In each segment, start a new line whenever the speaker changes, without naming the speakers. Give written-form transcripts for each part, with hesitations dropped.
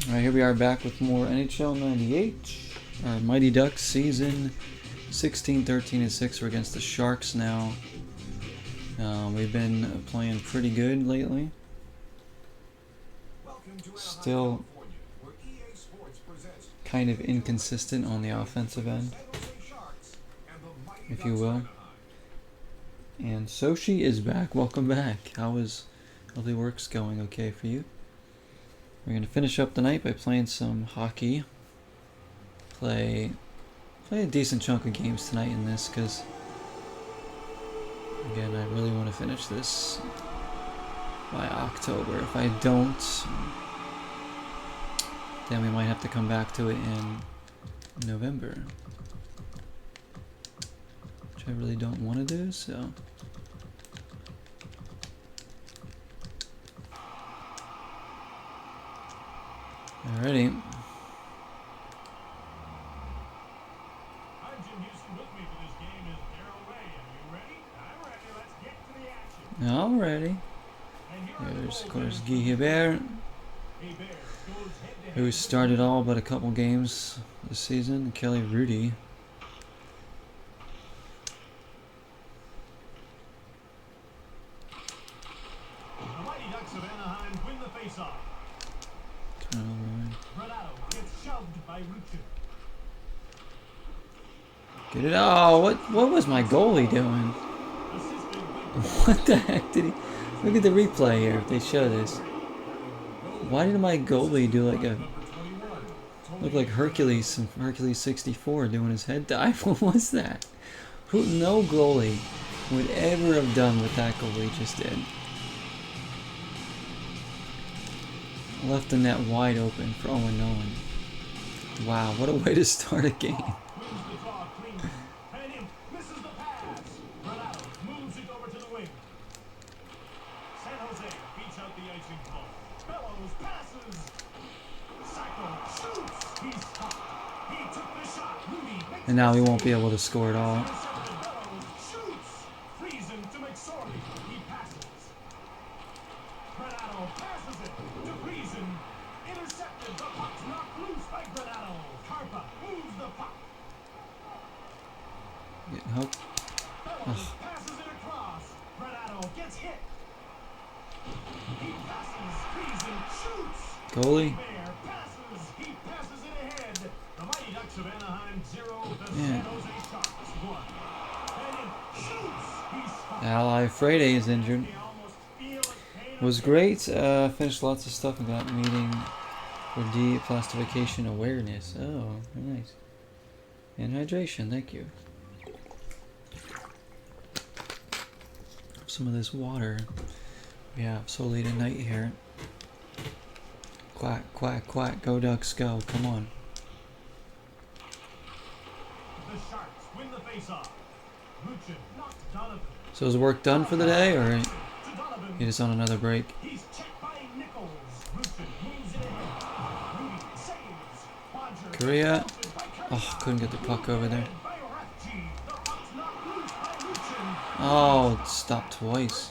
Alright, here we are back with more NHL 98. Our Mighty Ducks season 16, 13, and 6. We're against the Sharks now. We've been playing pretty good lately. Still kind of inconsistent on the offensive end, if you will. And Sochi is back. Welcome back. How is the works going? Okay for you? We're going to finish up the night by playing some hockey. Play a decent chunk of games tonight in this because, again, I really want to finish this by October. If I don't, then we might have to come back to it in November, which I really don't want to do, so. Alrighty. Alrighty. There's, of course, Guy Hebert, who started all but a couple games this season. Kelly Rudy.
The Mighty Ducks of Anaheim win the face-off. Gets shoved by Ruchin.
Get it! Oh, what was my goalie doing? What the heck did he? Look at the replay here. If they show this, why did my goalie do like a look like Hercules from Hercules 64 doing his head dive? What was that? No goalie would ever have done what that goalie just did. Left the net wide open for Owen Nolan. Wow, what a way to start a game. And now we won't be able to score at all. Getting hooked. Goalie. Yeah. Ally Friday is injured. It was great. Finished lots of stuff in that meeting for deplastification awareness. Oh, very nice. And hydration, thank you. Some of this water. Yeah, so late at night here. Quack, quack, quack. Go Ducks, go. Come on. So is work done for the day, or he just on another break? Korea. Oh, couldn't get the puck over there. Oh, it stopped twice.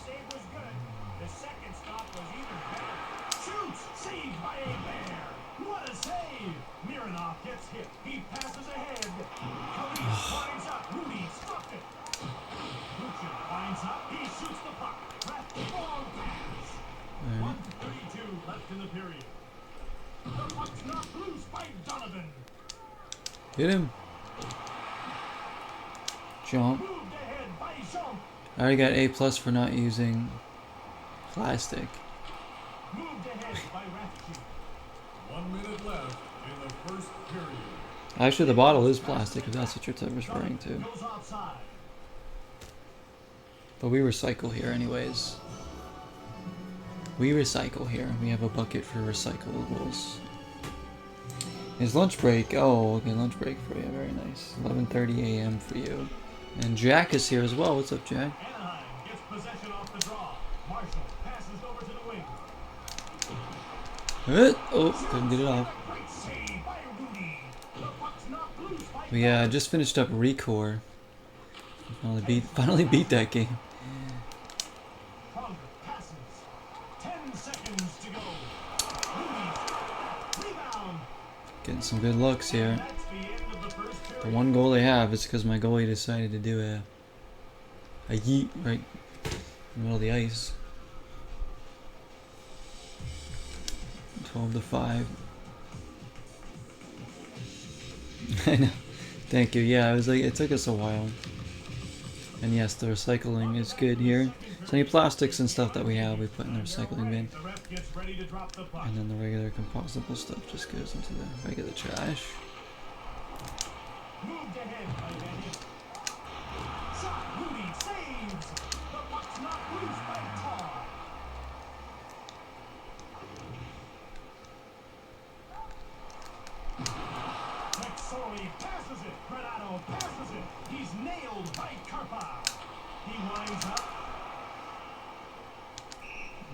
Hit him. Jump. I already got A+ for not using plastic.
1 minute left in the first period.
Actually, the bottle is plastic, if that's what you're referring to. But we recycle here anyways. We recycle here. We have a bucket for recyclables. Is lunch break? Oh, okay, lunch break for you. Very nice. 11:30 a.m. for you. And Jack is here as well. What's up, Jack?
Anaheim gets possession off the draw. Marshall passes over to the wing.
Oh, couldn't get it off. We just finished up Recore. Finally beat that game. Getting some good looks here. The one goal they have is because my goalie decided to do a yeet right in the middle of the ice. 12-5. I know. Thank you. Yeah, it was like it took us a while. And yes, the recycling is good here. So any plastics and stuff that we have, we put in the recycling bin. And then the regular compostable stuff just goes into the regular trash.
Moved ahead by Danny. Shot, Rudy saves. The puck's not loose by Tar. McSorley passes it. Granado passes it. He's nailed by Karpa. He winds up.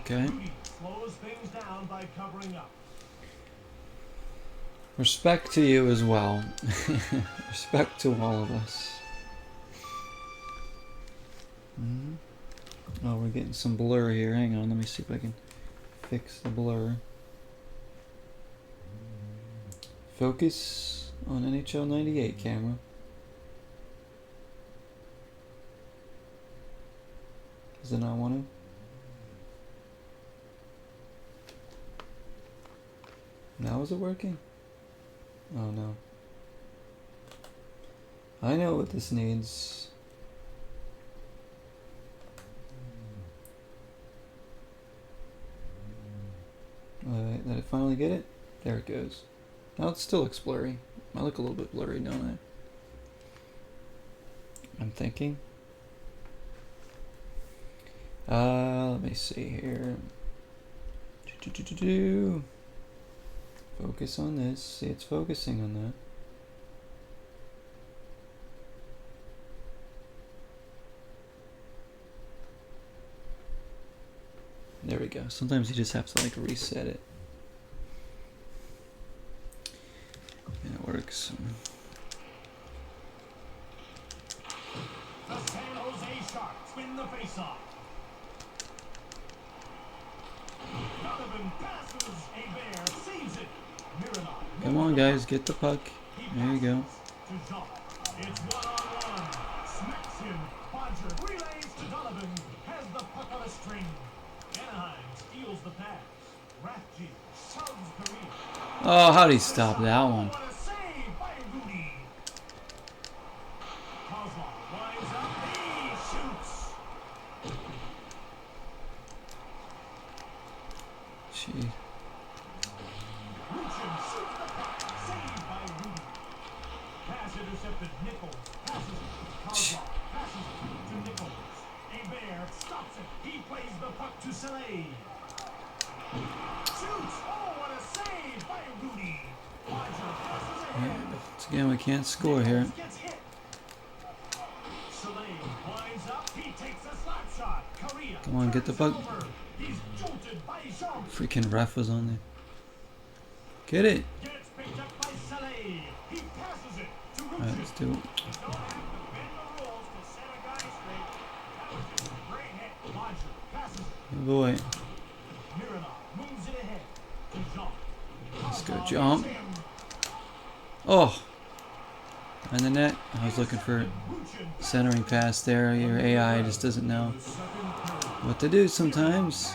Okay.
Rudy slows things down by covering up.
Respect to you as well. Respect to all of us. Oh, we're getting some blur here. Hang on, let me see if I can fix the blur. Focus on NHL 98 camera. Does it not want to? Now is it working? Oh no. I know what this needs. Did I finally get it? There it goes. Now it still looks blurry. I look a little bit blurry, don't I? I'm thinking. Let me see here. Focus on this. See, it's focusing on that. There we go. Sometimes you just have to like reset it. And it works.
The San Jose Sharks win the faceoff. Donovan passes. A bear saves it. Mironov.
Come on, guys, get the puck. There you go.
To Jean. It's one-on-one. Smacks him. Bodger relays to Donovan. Has the puck on a string. Anaheim steals the pass. Rathje shoves Korea.
Oh, how'd he stop that one?
What a save by Rudy. Kozlov winds up. He shoots.
Gee.
Luchin shoots the puck. Saved by Rudy. Pass intercepted. Nichols passes it. Kozlov passes it to Nichols. Hebert stops it. He plays the puck to Soleil. Shoots. Oh, what a save by Rudy. Bodger passes ahead.
Once again, we can't score here.
Gets hit. Soleil winds up. He takes a slap shot. Korea.
Come on, get the puck.
He's jolted by Jean.
Freaking ref was on there. Get it.
Gets picked up by Soleil. He passes it to Ruchin.
Alright, let's do it.
You don't have to bend the rules to set a guy straight. That was just a great hit. Bodger passes it.
Oh boy.
Mironov moves it ahead to Jean.
Let's go jump. Oh. And the net. I was looking for centering pass there. Your AI just doesn't know what to do sometimes.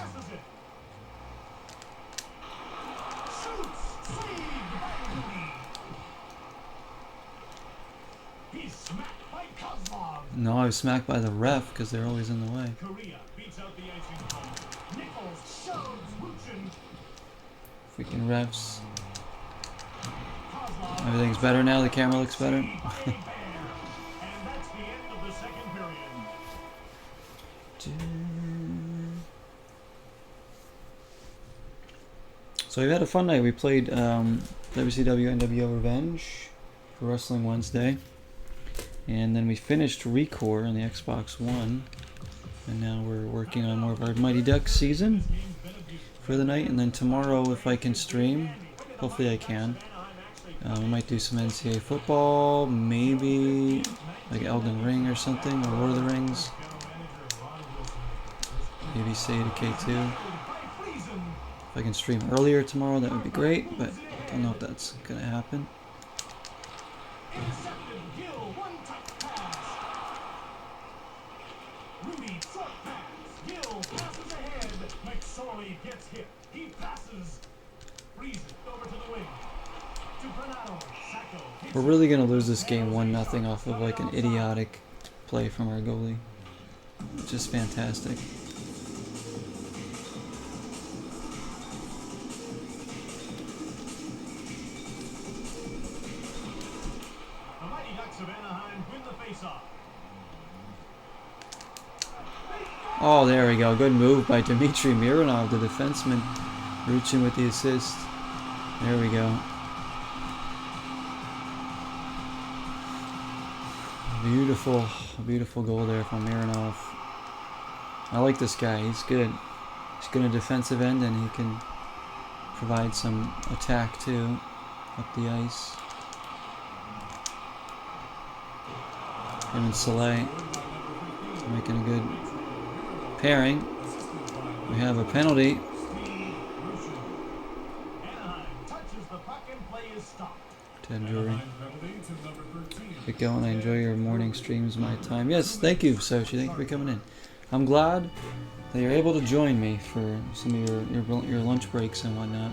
No, I was smacked by the ref because they're always in the way.
Korea beats out the icing call. Nichols shoves Ruchin.
Freaking refs. Everything's better now. The camera looks better.
And that's the end of the second period.
So we had a fun night. We played WCW NWO Revenge for Wrestling Wednesday. And then we finished Recore on the Xbox One. And now we're working on more of our Mighty Ducks season for the night. And then tomorrow, if I can stream, hopefully I can, I might do some NCAA football, maybe like Elden Ring or something, or Lord of the Rings. Maybe State of K2. If If I can stream earlier tomorrow, that would be great, but I don't know if that's gonna happen.
Intercepted. Gill, one-touch pass. Rudy, short pass. Gill passes ahead. McSorley gets hit. He passes. Freeze it over to the wing. To Bernardo. Sacco.
We're really gonna lose this game 1-0 off of like an idiotic play from our goalie. Just fantastic.
The Mighty Ducks of Anaheim win the faceoff.
Oh, there we go. Good move by Dmitry Mironov, the defenseman. Reaching with the assist. There we go. Beautiful, beautiful goal there from Mironov. I like this guy. He's good. He's good in defensive end, and he can provide some attack too up the ice. Him and Soleil making a good pairing. We have a penalty.
Anaheim touches the puck and play is stopped.
Ted Drury. Keep going. I enjoy your morning streams, my time. Yes, thank you, Sochi. Thank you for coming in. I'm glad that you're able to join me for some of your lunch breaks and whatnot.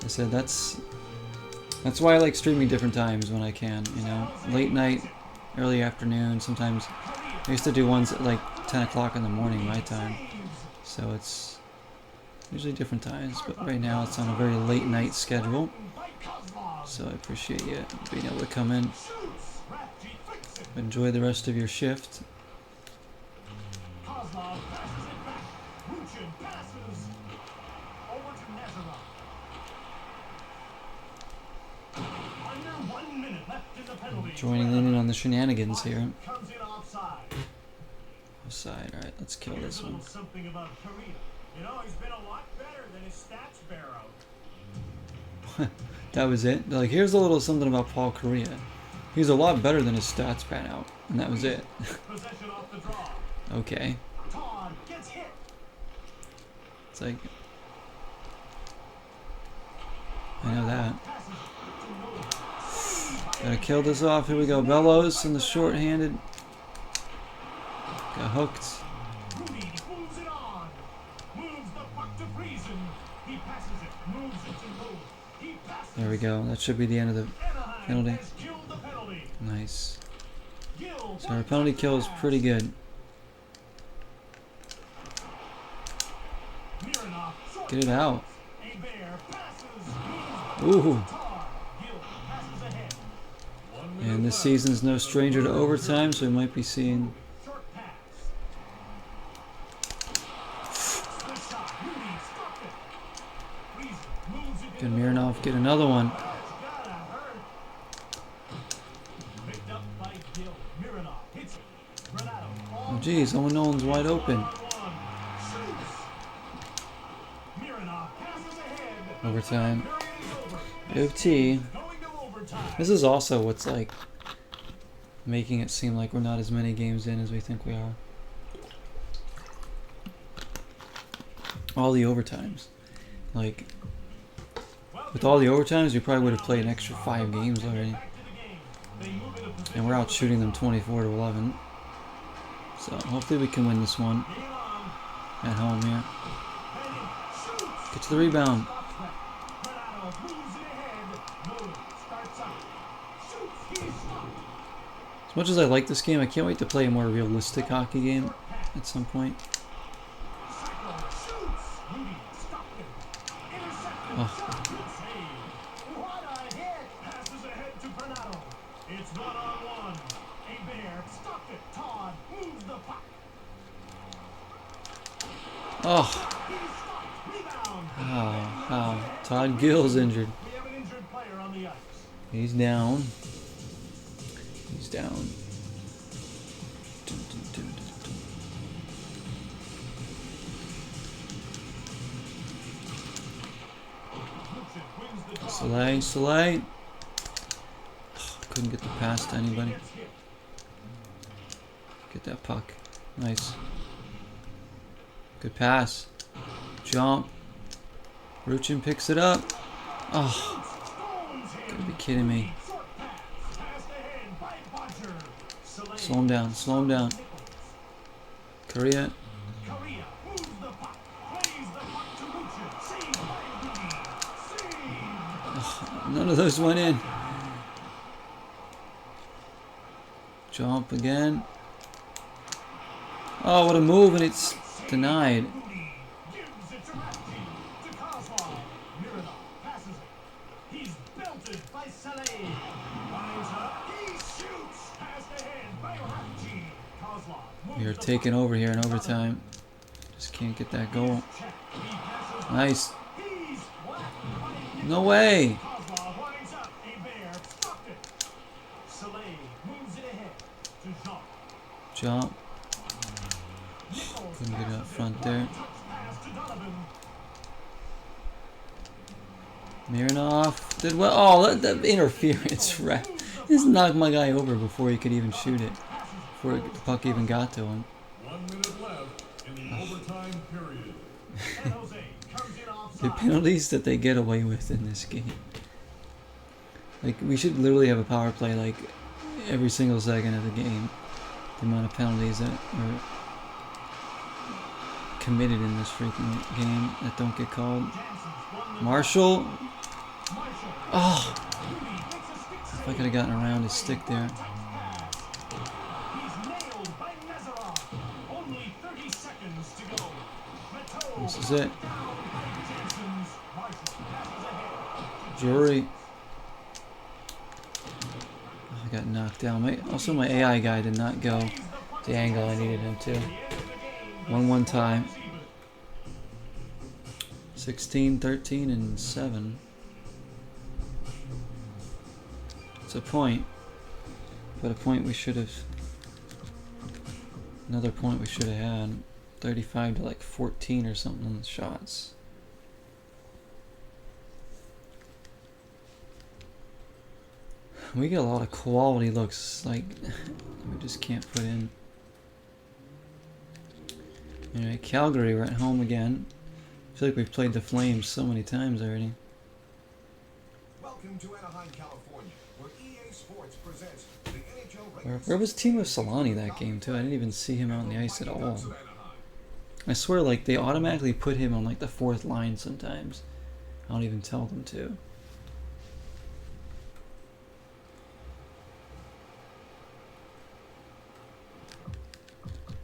I said that's why I like streaming different times when I can. You know, late night, early afternoon. Sometimes I used to do ones at like 10 o'clock in the morning my time. So it's usually different times, but right now it's on a very late night schedule. So I appreciate you being able to come in. Enjoy the rest of your shift.
Kozlov passes it back. Ruchin passes over to Nazarov. Under 1 minute left in the penalty.
Joining in on the shenanigans here.
Comes in offside.
Offside. All right, let's kill
Here's
this
a
one.
little something about Korea. You know, he's been a lot better than his stats bear out.
That was it. They're like, here's a little something about Paul Correa. He's a lot better than his stats pan out, and that was it.
Possession off the draw.
Okay.
Todd gets hit.
It's like, I know that. Gotta kill this off. Here we go. Bellows in the short-handed. Got hooked.
Rudy moves it on. Moves the puck to Friesen. He passes it. Moves it to Moe. He passes.
There we go. That should be the end of the
Anaheim
penalty.
has killed the penalty.
Nice.
Gill,
So our penalty kill is pretty good.
Mironov, short
Get it out.
Bear passes.
Ooh.
Todd. Gill passes ahead.
And this season's no stranger to overtime, so we might be seeing.
Short pass. The shot. Rudy stopped it. Friesen moves it
Can
in the
Mironov get another one?
That's gotta hurt. Picked up by Gill. Mironov hits it. Renato.
Oh, geez. Owen Nolan's wide open.
Shoots. Mironov passes ahead.
Overtime.
Period is over.
OT.
Going to overtime.
This is also what's like making it seem like we're not as many games in as we think we are. All the overtimes. Like, with all the overtimes, we probably would have played an extra 5 games already. And we're out shooting them 24-11. So hopefully we can win this one at home here. Get to the rebound. As much as I like this game, I can't wait to play a more realistic hockey game at some point. Oh,
What a hit! Passes ahead to Bernardo. It's 1-on-1. Bear stopped it. Todd moves the puck.
oh,
He's stopped. Rebound.
how? Todd Gill's injured.
We have an injured player on the ice.
He's down. He's down. Dun, dun, dun, dun, dun. Soleil. Oh, couldn't get the pass to anybody. Get that puck. Nice. Good pass. Jump. Ruchin picks it up. Oh, gotta be kidding me. Slow him down, slow him down. Korea. Oh, none of those went in. Jump again. Oh, what a move, and it's denied. We are taking over here in overtime. Just can't get that goal. Nice. No way. Jump. Couldn't get it up front there. Mironov did well. Oh, that interference, ref. Just knocked my guy over before he could even shoot it. Before the puck even got to him.
1 minute left in the overtime period.
The penalties that they get away with in this game. Like, we should literally have a power play like every single second of the game. The amount of penalties that are committed in this freaking game that don't get called. Marshall. Oh, if I could have gotten around his stick there. This is it. Jury. Oh, I got knocked down. Also, my AI guy did not go the angle I needed him to. 1-1 tie. 16, 13, and 7. It's a point. But a point we should have... Another point we should have had. 35 to like 14 or something on the shots. We get a lot of quality looks like we just can't put in. Alright, Calgary, we're at home again. I feel like we've played the Flames so many times already.
Welcome to Anaheim, California, where EA Sports presents the NHL.
Where was Timo Solani that game too? I didn't even see him on the ice at all. I swear, like, they automatically put him on like the 4th line sometimes. I don't even tell them to.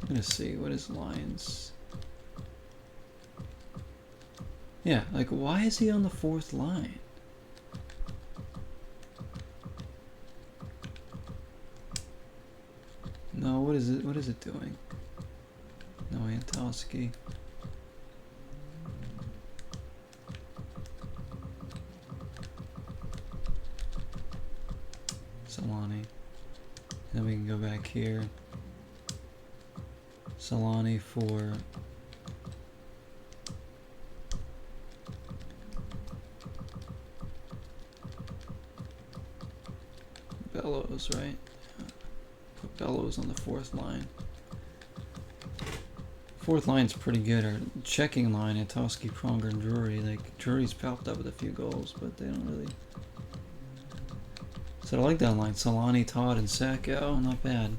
I'm gonna see, what is Lions? Yeah, like, why is he on the 4th line? No, what is it doing? No, Antalski. Solani. Then we can go back here. Solani for Bellows, right? Put Bellows on the 4th line. 4th line's pretty good. Our checking line, Antalski, Pronger, and Drury. Like, Drury's popped up with a few goals, but they don't really. So I like that line. Solani, Todd, and Sacco. Not bad.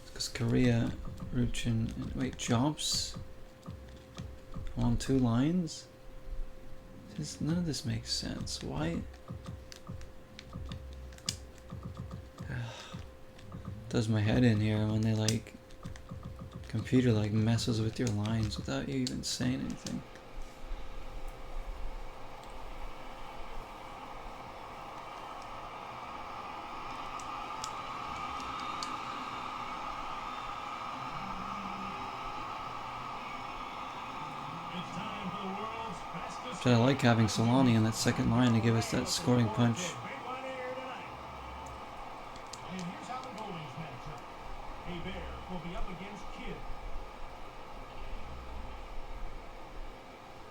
Because Korea, Ruchin, and wait, Jumps on 2 lines? None of this makes sense. Why? Does my head in here when they like computer like messes with your lines without you even saying anything. But I like having Solani in that 2nd line to give us that scoring punch.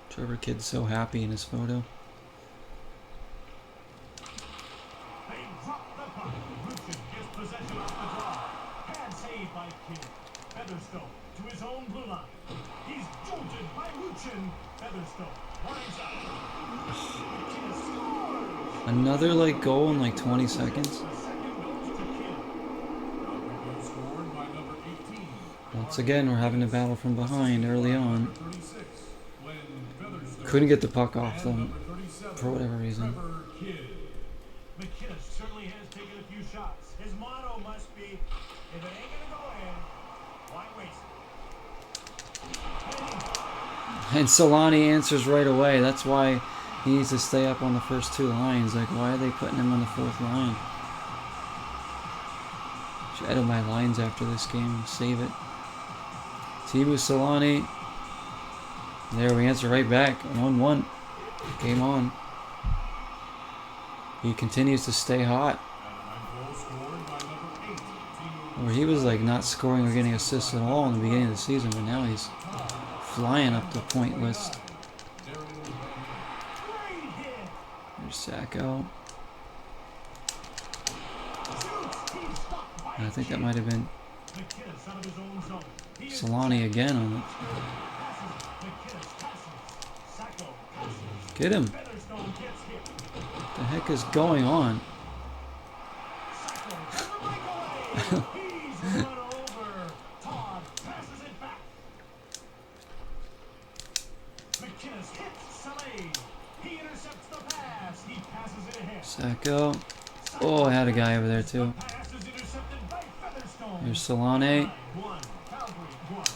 Trevor Kidd's so happy in his photo.
They drop the puck. Ruchin gets possession off the draw. Bad save by Kidd. Featherstone to his own blue line. He's jolted by Ruchin. Featherstone lines up.
Another like goal in like 20 seconds.
The second goes to Kidd.
Goal scored by number 18.
Once again, we're having to battle from behind early on.
Number 36, Glenn Featherstone.
Couldn't get the puck off
And
them
number 37,
for whatever reason.
Trevor Kidd.
McKinnis certainly has taken a few shots. His motto must be, if it ain't gonna go in, why waste it?
And Solani answers right away. That's why he needs to stay up on the first two lines. Like, why are they putting him on the fourth line? Should edit my lines after this game and save it. Tibu Solani. There, we answer right back. 1-1. Game on. He continues to stay hot.
And goal scored by number 8.
Where he was like not scoring or getting assists at all in the beginning of the season, but now he's flying up the point list.
Great hit.
There's Sacco.
Shoots. He's stopped by
And I think that might have been
McKinnis out of his own zone. He is
Solani again on it.
passes. McKinnis passes. Sacco passes.
Get him.
Featherstone gets hit.
What the heck is going on?
Sacco has a breakaway. He's run over. Todd passes it back. McKinnis hits Saleh. He intercepts the pass. He passes it ahead.
Sacco. Oh, I had a guy over there too.
Pass is intercepted by Featherstone.
There's Solani.
One. Calgary one.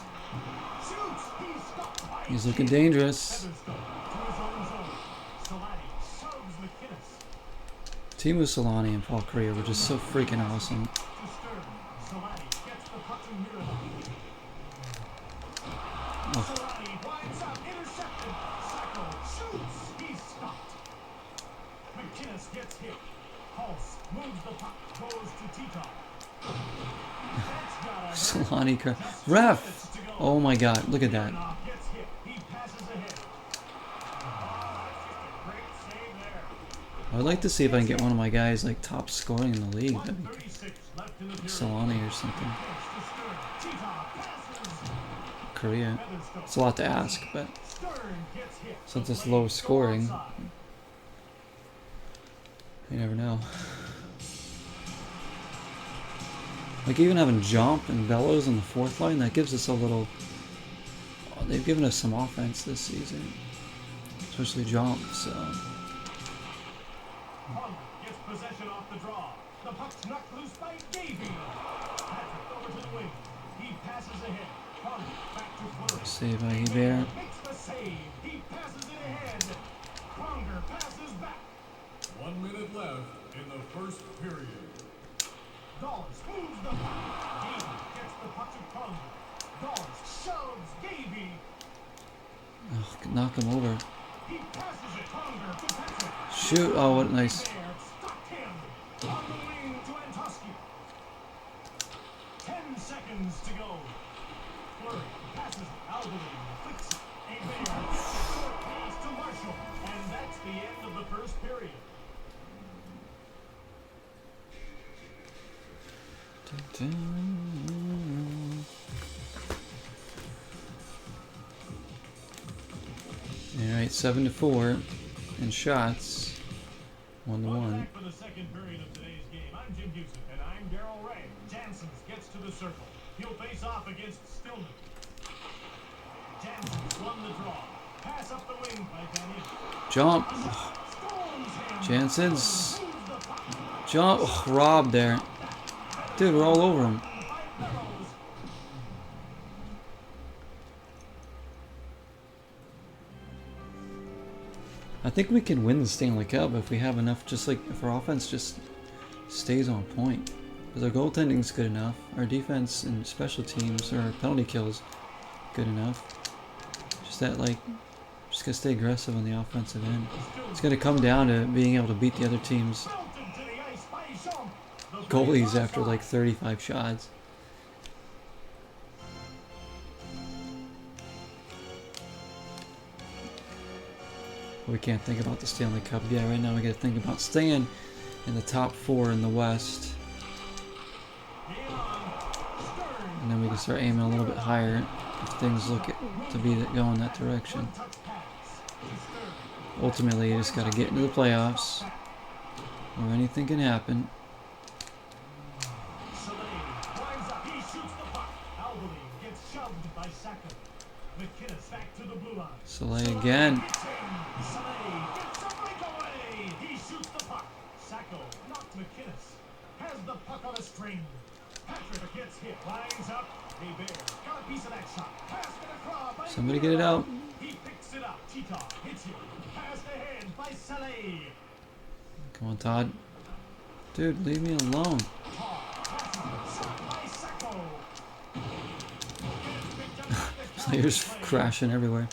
Shoots. He's stopped by
He's looking dangerous.
Featherstone to his own zone. Saleh shoves McKinnis
Timu Solani and Paul Kariya were just so freaking awesome.
to Stern. Saleh gets the puck to Mirabel.
Oh,
Saleh winds up intercepted. Sacco shoots. He's stopped. McKinnis gets hit. Pulse moves the puck. Goes to Tito. That's gotta hurt.
Solani. Ref! Oh my god, look at that.
Ivanoff gets hit. He passes ahead. Oh, that's just a great save there.
I would like to see if I can get one of my guys like top scoring in the league. That'd be
1:36 left in the period.
Solani or something.
Pitch to Stern. Tito passes.
Korea.
Featherstone.
It's a lot to ask, but
Stern gets hit.
since it's
The
low
Flames go
scoring,
outside.
you never know. Like even having Jump and Bellows on the fourth line, that gives us a little... oh, they've given us some offense this season. Especially Jump, so...
Plum gets possession off the draw. The puck's knocked loose by Davey. Patrick over to the wing. He passes ahead. Plum back to Fleury.
Saved by Hebert.
Makes the save. He passes it ahead. Pronger passes back.
1 minute left in the first period.
Gauls moves the puck. Davey gets the puck to Pronger. Gauls shoves Davey.
Oh, knock him over.
He passes it. Pronger to Patrick.
Shoot! Oh, what nice.
There, stopped him. On the wing to Antosky. 10 seconds to go. Fleury passes Alderman, flicks it. Hebert, short pass to Marshall. And that's the end of the first period.
Alright, 7-4 in shots. 1-1.
Welcome back for the second period of today's game. I'm Jim Houston. And I'm Darryl Ray. Jansen gets to the circle. He'll face off against Stillman. Jansen's won the draw. Pass up the wing by Danny.
Jump!
Storms him.
Jansen's
Moves the puck.
jump! Oh, Rob there. Dude, we're all over him.
By Burrows.
I think we can win the Stanley Cup if we have enough, just like if our offense just stays on point. Because our goaltending's good enough, our defense and special teams, or our penalty kills, good enough. Just that, like, just gotta stay aggressive on the offensive end. It's gonna come down to being able to beat the other team's
Belted to the ice by Jean. The
goalies
play
after like 35 shots. We can't think about the Stanley Cup. Yeah, right now we gotta think about staying in the top 4 in the West.
Game on. Stern.
And then we can start aiming a little bit higher if things look to be going that direction.
Touch pass. To Stern.
Ultimately, you just gotta get into the playoffs, Or anything can happen.
Soleil climbs up. He shoots the puck. Albany gets shoved by Sacco. McKinnis back to the blue line.
Soleil again.
Hits him. Soleil gets a breakaway. He shoots the puck. Sacco knocked McKinnis. Has the puck on a string. Patrick gets hit. Lines up. Hebert got a piece of that shot. Passed it across by
Somebody get it out.
He picks it up. Tita hits him. Passed ahead by Soleil.
Come on, Todd. Dude, leave me alone. Players crashing everywhere.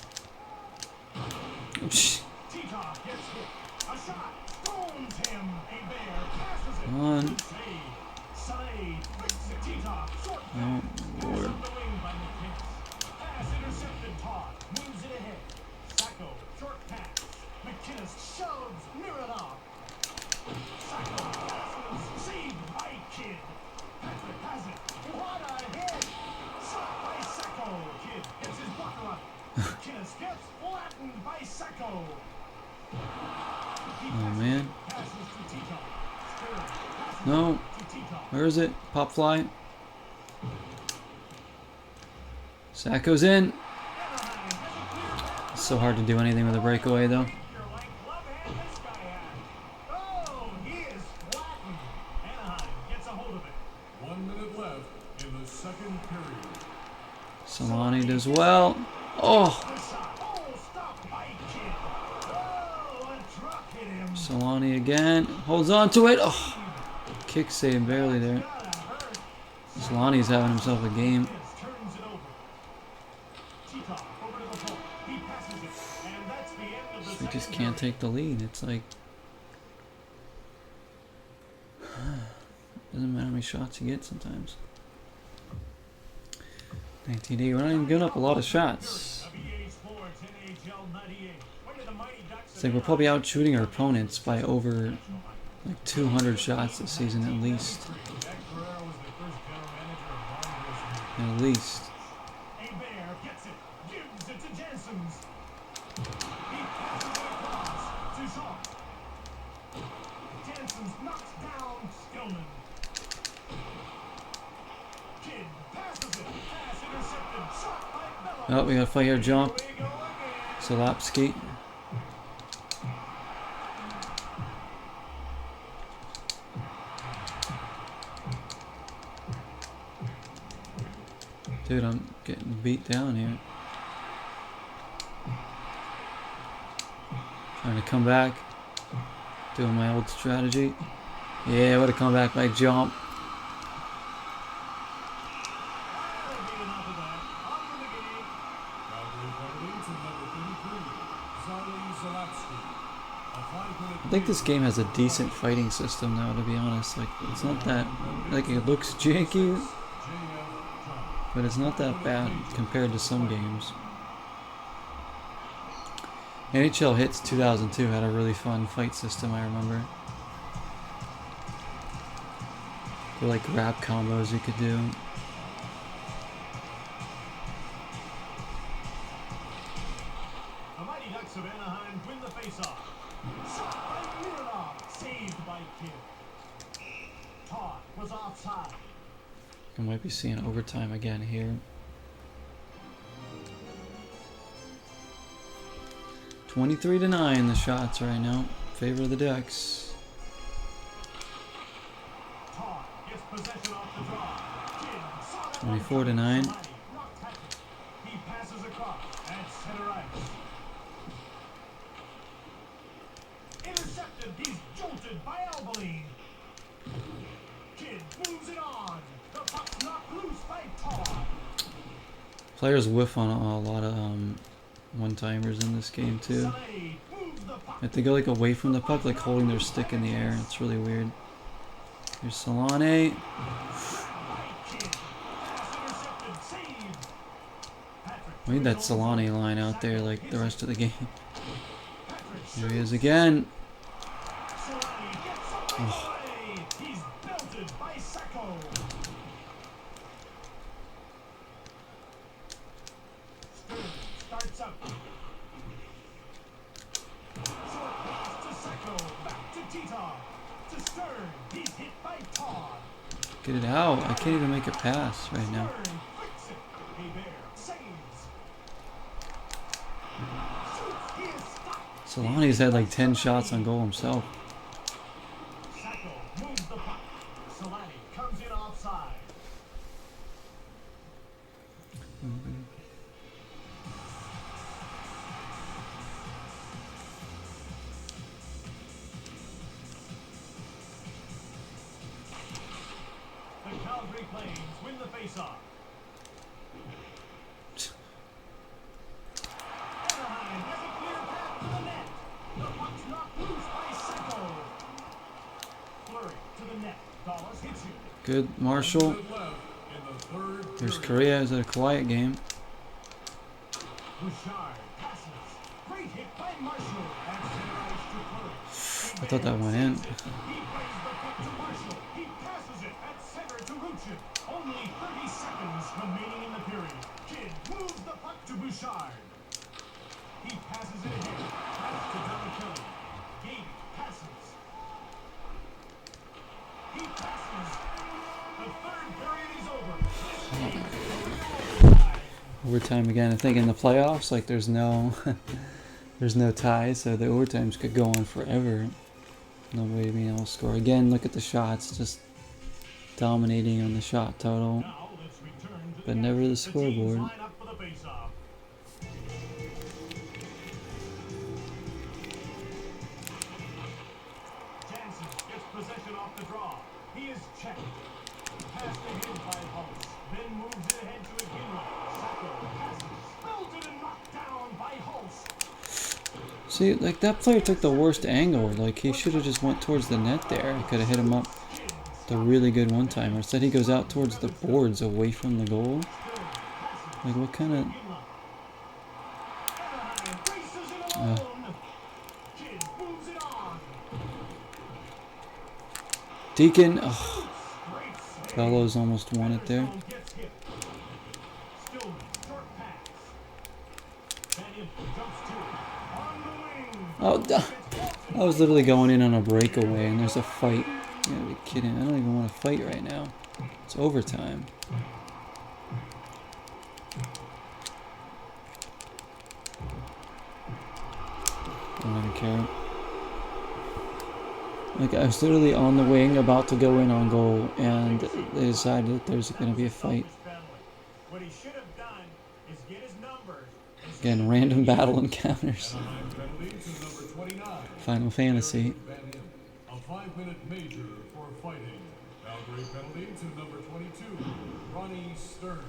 Come on. Oh, Lord.
McKinnis shoves Mironov. Sacco passes, saved by Kidd. Patrick has it. What a hit! Shot by Sacco. Kidd gets his blocker up. McKinnis gets flattened by Sacco.
Oh, man.
Passes to Tito. Stern passes
No.
to Tito.
Where is it? Pop fly. Sacco's in. It's so hard to do anything with a breakaway, though.
Oh, he is flattened. Anaheim gets a hold of it.
1 minute left in the second period.
Solani does well. Oh,
The shot. Oh, stopped by Kidd. Oh, a truck hit him.
Solani again. Holds on to it. Oh, kick save barely there.
Gotta hurt.
Solani's having himself a game.
Turns it over. Tito over to the pole. He passes it. And that's the end of the
We
second
just can't take the lead. It's like... Doesn't matter how many shots you get sometimes. 1980. We're not even giving up a lot of shots.
WEA Sports NHL 98. Where did the Mighty Ducks
It's like we're probably out shooting our opponents by over like 200 shots this season at least. At least.
Hebert gets it. Gives it to Janssens. He passes it across to Jean. Janssens knocks down Skillman. Kidd passes it. Pass intercepted. Shot by Bello.
Oh, we gotta fight our jump.
Here we go again.
Solapski. Dude, I'm getting beat down here. Trying to come back. Doing my old strategy. Yeah, what a comeback by jump. I think this game has a decent fighting system now, to be honest. Like, it's not that, like, it looks janky, but it's not that bad compared to some games. NHL Hits 2002 had a really fun fight system, I remember. There were like grab combos you could do.
The Mighty Ducks of Anaheim win the faceoff. Shot by Mironov. Saved by Kidd. Todd was offside.
I might be seeing overtime again here. 23-9 the shots right now. Favor of the Ducks.
Todd gets possession off the draw. Kidd saw that
24-9.
Rock Patrick. He passes across at center ice. Intercepted. He's jolted by Albaline. Kidd moves it on. The puck's knocked loose by Todd.
Players whiff on a lot of one-timers in this game too.
Soleil moves the puck.
If they go like away from the puck, like holding their stick in the air, it's really weird. Here's Solani.
By Kidd. Pass intercepted. Saved. Patrick.
We need that Solani line out there like the rest of the game.
Patrick
Here he is again.
Soleil gets a breakaway. He's belted by Sacco. Stern starts up. Short pass to Sacco. Back to Tita. To Stern. He's hit by Todd.
Get it out. I can't even make a pass right now.
Stern flicks it. Hebert saves. Shoots. He is stopped.
Solani's had like 10 shots on goal himself.
Sacco moves the puck. Solani comes in offside. The Calgary Flames win the faceoff. Anaheim has a clear path to the net. The puck's knocked loose by Sacco. Flurry to the net. Dallas hits him.
Good, Marshall. There's Korea. Is it a quiet game?
Bouchard passes. Great hit by Marshall. At center ice to Flurry.
I thought that went in.
He plays the puck to Marshall. He passes it at center to Ruchin. Only 30 seconds remaining in the period. Kidd moves the puck to Bouchard. He passes it ahead. Pass to Kelly. Gage passes. He passes. The third period is over.
Overtime again. I think in the playoffs, like there's no, there's no ties, so the overtimes could go on forever. No way being able to score. Again, look at the shots, just dominating on the shot total,
Now let's return to
but never the
teams
scoreboard.
line up for the faceoff. Jansen gets possession off the draw. He is checked. Pass ahead by Holtz. Then moves it ahead to McGinley. Sacco passes. Belted and knocked down by Holtz.
See, like that player took the worst angle. Like he should have just went towards the net there. He could have hit him up. The really good one-timer. Instead he goes out towards the boards away from the goal. Like what kind of...
Anaheim races it alone. Kidd moves it on.
Deacon. Oh,
Great save.
Bellows almost won it there.
Gets hit. Stillman, short pass. Daniel jumps to it. On the wing.
Oh, I was literally going in on a breakaway and there's a fight. You gotta be kidding. I don't even want to fight right now. It's overtime. I don't care. Like I was literally on the wing about to go in on goal and they decided that there's going to be a fight.
What he should have done is get his number.
Again, random battle encounters.
Penalty to number 29.
Final Fantasy.
A 5-minute major for fighting. Calgary penalty to number 22, Ronnie Stern.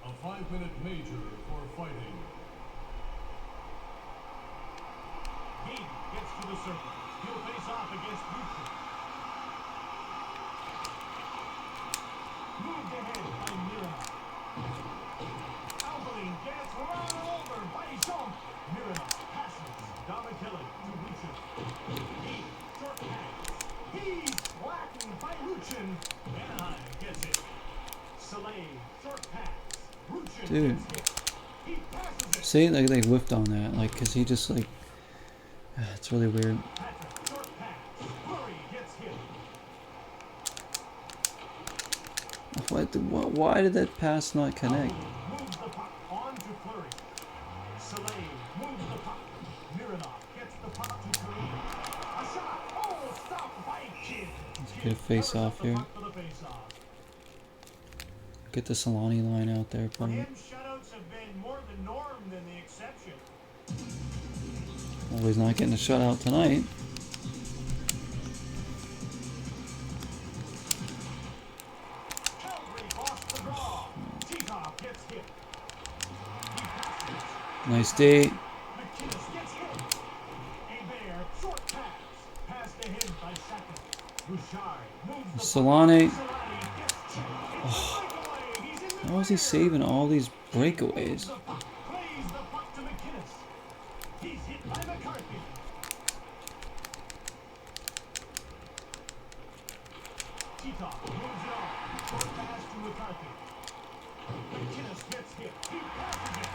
A 5-minute major for fighting.
He gets to the circle. He'll face off against Bucher. Moved ahead by Mironov. Alvaline gets run over by Jean. Mironov passes. Damakili to Bucher. He short pass. He's flattened by Ruchin. Anaheim gets it. Soleil short pass. Ruchin
Dude.
gets hit. He passes it.
See, like they whiffed on that, like, cause he just like, it's really weird.
Patrick short pass. Flurry gets hit.
Why did that pass not connect?
Moves the puck on to Fleury. Soleil moves the puck. Mironov gets the puck to Korea. A shot. Oh, stopped by Kidd.
Get a face off here.
For the face-off.
Get the Solani line out there,
For
probably.
him, shutouts have been more the norm than the exception.
Well, he's not getting a shutout tonight.
Calgary lost the draw. Titov gets hit. He passes.
Nice D.
McKinnis gets hit. Hebert, short pass. Passed ahead by Sacco. Bouchard moves the
Solani.
Solani gets checked. It's a breakaway. He's in the
How is he saving all these breakaways?
the puck. Plays the puck to McKinnis. He's hit by McCarthy. Titov moves it on. Short pass to McCarthy. McKinnis gets hit. He passes it.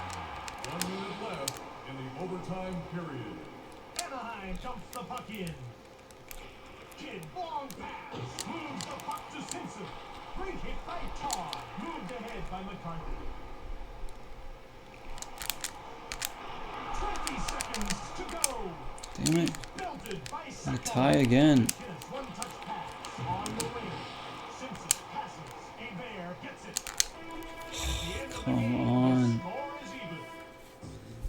1 minute left in the overtime period.
Anaheim dumps the puck in. Wicked long pass. Moves the puck to Simpson. Great hit by Tar. Moved ahead by McCarthy. 20 seconds to go.
Damn it.
Belted by
Gonna
Sacco.
tie again.
McKinnis, one-touch pass. On the wing. Simpson passes. Hebert gets it. At the end of the
Come
game,
on.
the score is even.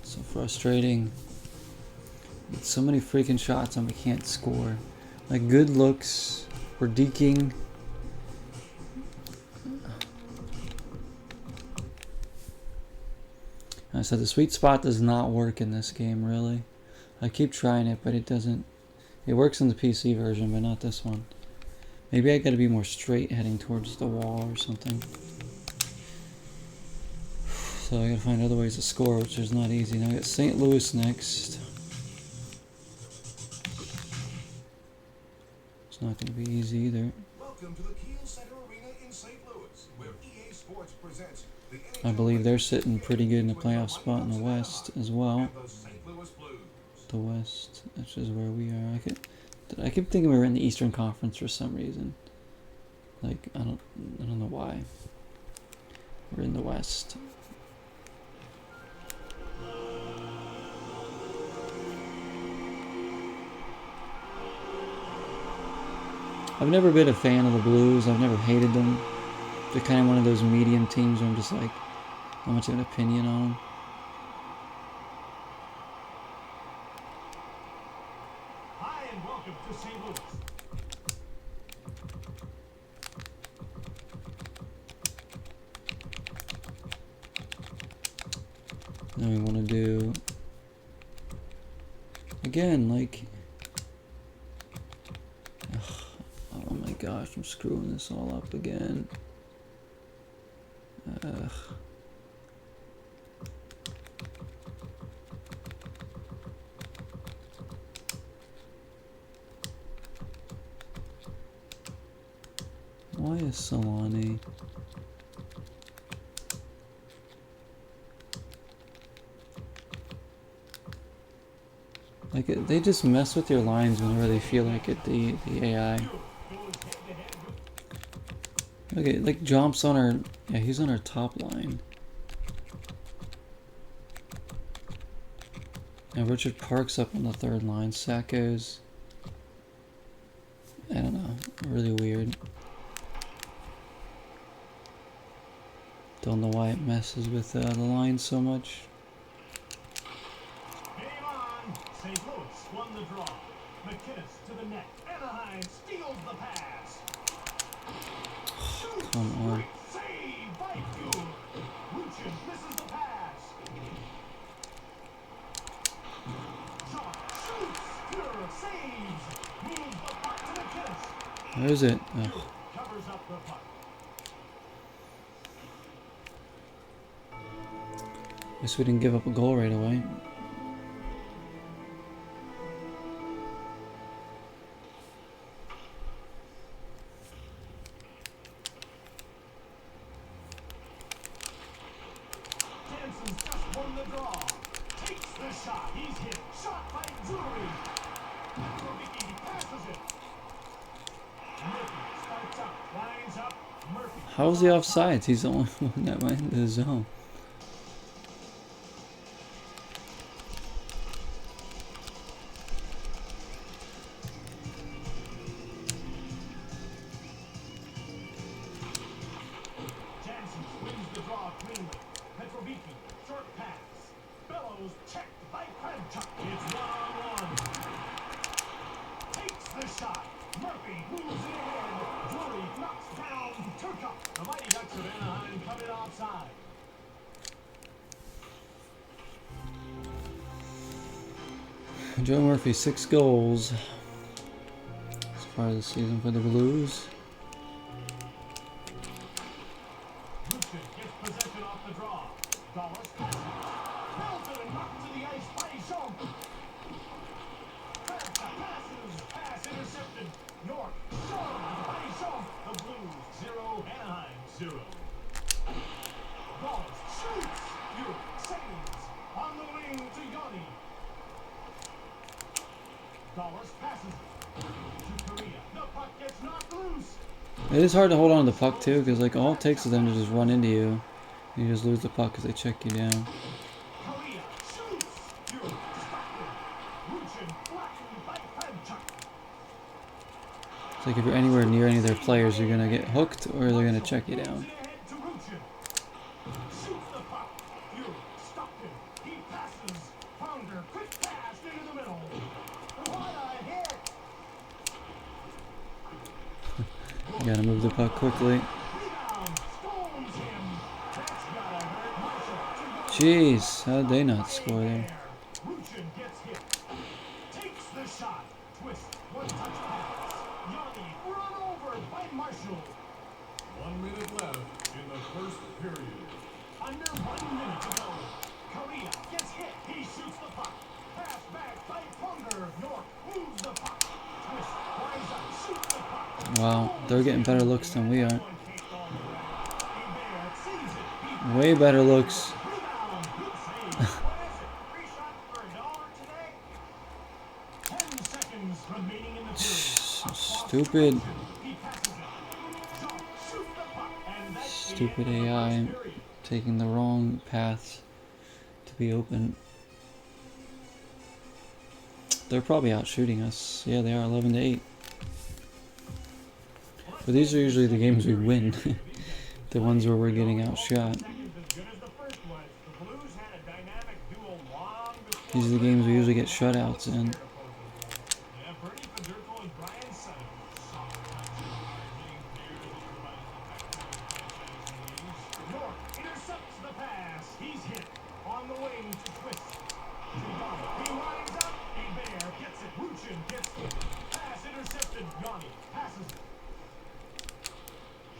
So frustrating. Get so many freaking shots and we can't score. Like good looks. We're deking. I said the sweet spot does not work in this game, really. I keep trying it, but it doesn't. It works in the PC version, but not this one. Maybe I gotta be more straight heading towards the wall or something. So I gotta find other ways to score, which is not easy. Now I got St. Louis next. It's not gonna be easy either.
Welcome to the Kiel Center Arena in St. Louis, where EA Sports presents the
I believe they're sitting pretty good in the playoff spot in the West as well.
the St. Louis Blues.
The West, which is where we are. I keep thinking we were in the Eastern Conference for some reason. Like I don't know why. We're in the West. I've never been a fan of the Blues. I've never hated them. They're kind of one of those medium teams where I'm just like, not much of an opinion on them.
Hi and welcome to St. Louis.
Then we want to do again, like, oh my gosh, I'm screwing this all up again. Why is Solani? Like they just mess with your lines whenever they feel like it. The AI. Okay, like jumps on our. Yeah, he's on our top line. And Richard Park's up on the third line. Sacco's. I don't know. Really weird. Don't know why it messes with the line so much.
Game on. St. Louis won the draw. McKinnis to the net. Anaheim steals the pass. Shoots.
Come on.
Great save by Fuhr. Luchin misses the pass. Shot. Shoots. Fuhr saves. Moves the puck to McKinnis.
Where is it? Ugh.
Fuhr covers up the puck.
Guess we didn't give up a goal right away.
Jansen's just won the draw. Takes the shot. He's hit. Shot by Drury. He passes it. Murphy starts up. Lines up. Murphy.
How's the offsides? He's the only one that went into the zone.
Jansen wins the draw cleanly. Petrovicki. Short pass. Bellows checked by Kravchuk. It's 1-on-1. Takes the shot. Murphy moves it ahead. Drury knocks down Turcotte. The Mighty Ducks of Anaheim coming offside.
Joe Murphy, 6 goals as far as the season for the Blues.
Luchin gets possession off the draw. Dallas passes. Belted and knocked to the ice by Jean. Kravchuk passes. Pass intercepted. York shoved by Jean. The Blues 0, Anaheim 0. Dallas shoots. York saves. On the wing to Yanni. Dollars passes it to Korea. The puck gets knocked loose.
It is hard to hold on to the puck too, because like all it takes is them to just run into you. You just lose the puck because they check you down.
Korea shoots. You're stopped it. Luchin flattened by Fredchuk.
It's like if you're anywhere near any of their players, you're gonna get hooked or they're gonna check you down.
Ahead to Luchin. Shoots the puck. You're stopped him. He passes. Pounder, quick pass into the middle. What a hit.
You gotta move the puck quickly.
Rebound. Stones him. That's gotta hurt. Marshall.
Jeez, how did they not score there?
Luchin gets hit. Takes the shot. Twist. One touch pass. Yanni run over by Marshall.
1 minute left in the first period.
Under 1 minute to go. Korea gets hit. He shoots the puck. Pass back by Pounder. York moves the puck. Twist. Rise up. Shoots the puck.
Wow, they're getting better looks than we are. Way better looks.
Rebound. Good save. What is it? 3 shots for $1 today? 10 seconds remaining in the period.
Stupid,
He passes it. Jump. Shoot the puck. And that's the
stupid
end of the
AI
first period.
taking the wrong paths to be open. They're probably out shooting us. Yeah, they are 11-8. But these are usually the games we win. The ones where we're getting outshot. These are the games we usually get shutouts in.
York intercepts the pass. He's hit on the wing to Twist. He winds up. Hebert gets it. Luchin gets it. Pass intercepted. Yanni passes it.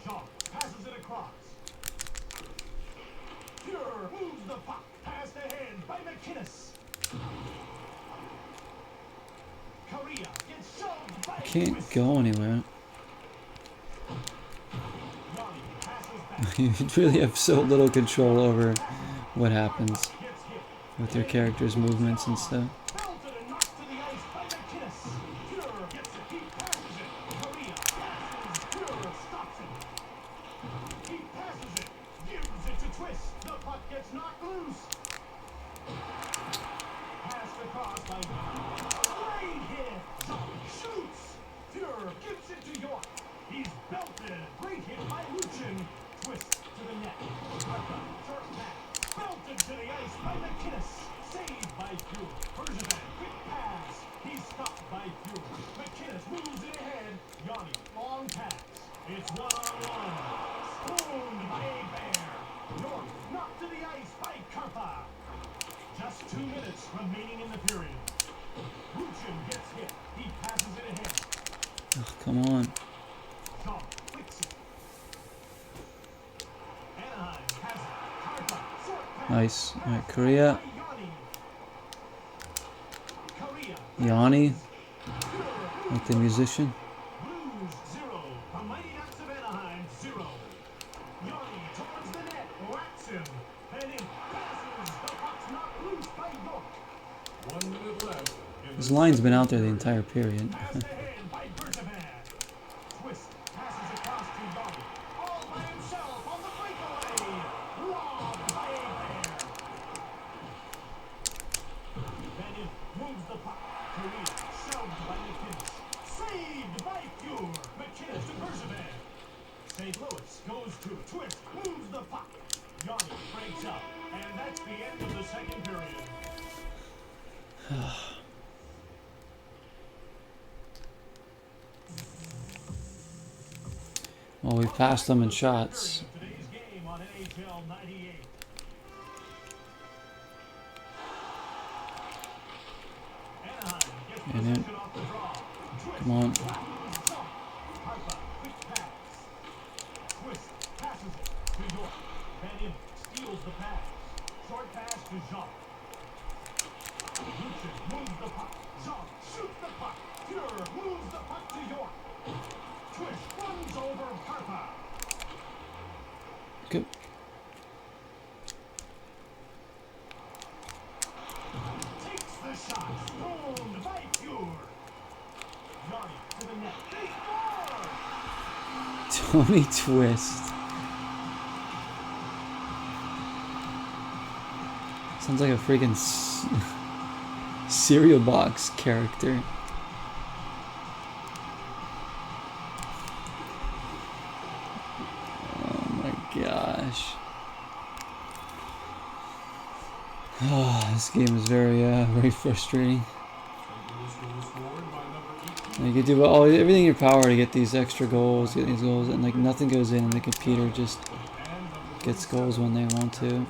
Jean passes it across. Pure moves the puck. Passed ahead by McInnes. Korea gets shoved by
Can't
Twist.
go anywhere.
Yanni passes back.
You really have so little control over what happens
Gets hit.
with your character's movements and stuff.
Belted and knocked to the ice by McInnes. Pure gets it. He passes it. Korea passes. Pure stops it. He passes it. Gives it to Twist. The puck gets knocked loose. Passed across by great hit. Jump. Shoots. Pure gives it to York. He's belted. Great hit by Luchin. Twist to the net. Martha, short pass. Belted to the ice by McInnes. Saved by Pure. Bergevin, quick pass. He's stopped by Pure. McInnes moves it ahead. Yanni, long pass. It's one-on-one. Spooned by Hebert. York knocked to the ice by Karpa. Just 2 minutes remaining in the period. Luchin gets hit. He passes it ahead.
Oh, come on.
Jean flicks it. Anaheim has it. Karpa, short pass.
Nice. Alright, Korea.
Korea
Yanni, like the musician.
Blues 0. The Mighty Ducks of Anaheim 0. Yanni towards the net. Whacks him. And in passes. The puck's knocked loose by York.
1 minute left in
His
the
line's been out there the entire period.
Passed ahead by Bergevin. Twist passes across to Yanni. All by himself on the breakaway. Robbed by Hebert. Then it moves the puck. Korea shoved by McInnes. Saved by Pure. McInnes to Bergevin. St. Louis goes to Twist. Moves the puck. Yanni breaks up. And that's the end of the second period.
Well, we passed them in shots.
Today's game on NHL 98. Anaheim gets
And then-
possession off the draw. Twist.
Come on.
Jump. Harpa, quick pass. Twist passes it to York. Van in steals the pass. Short pass to Jean. Luchin moves the puck. Jean shoots the puck. Pure moves the puck to York. Twist runs over Harpa.
Good.
Takes the shot. Owned by Pure.
Tony Twist. Sounds like a freaking cereal box character. Oh my gosh. Oh, this game is very frustrating. You can do everything in your power to get these extra goals, get these goals, and like nothing goes in, and the computer just gets goals when they want to.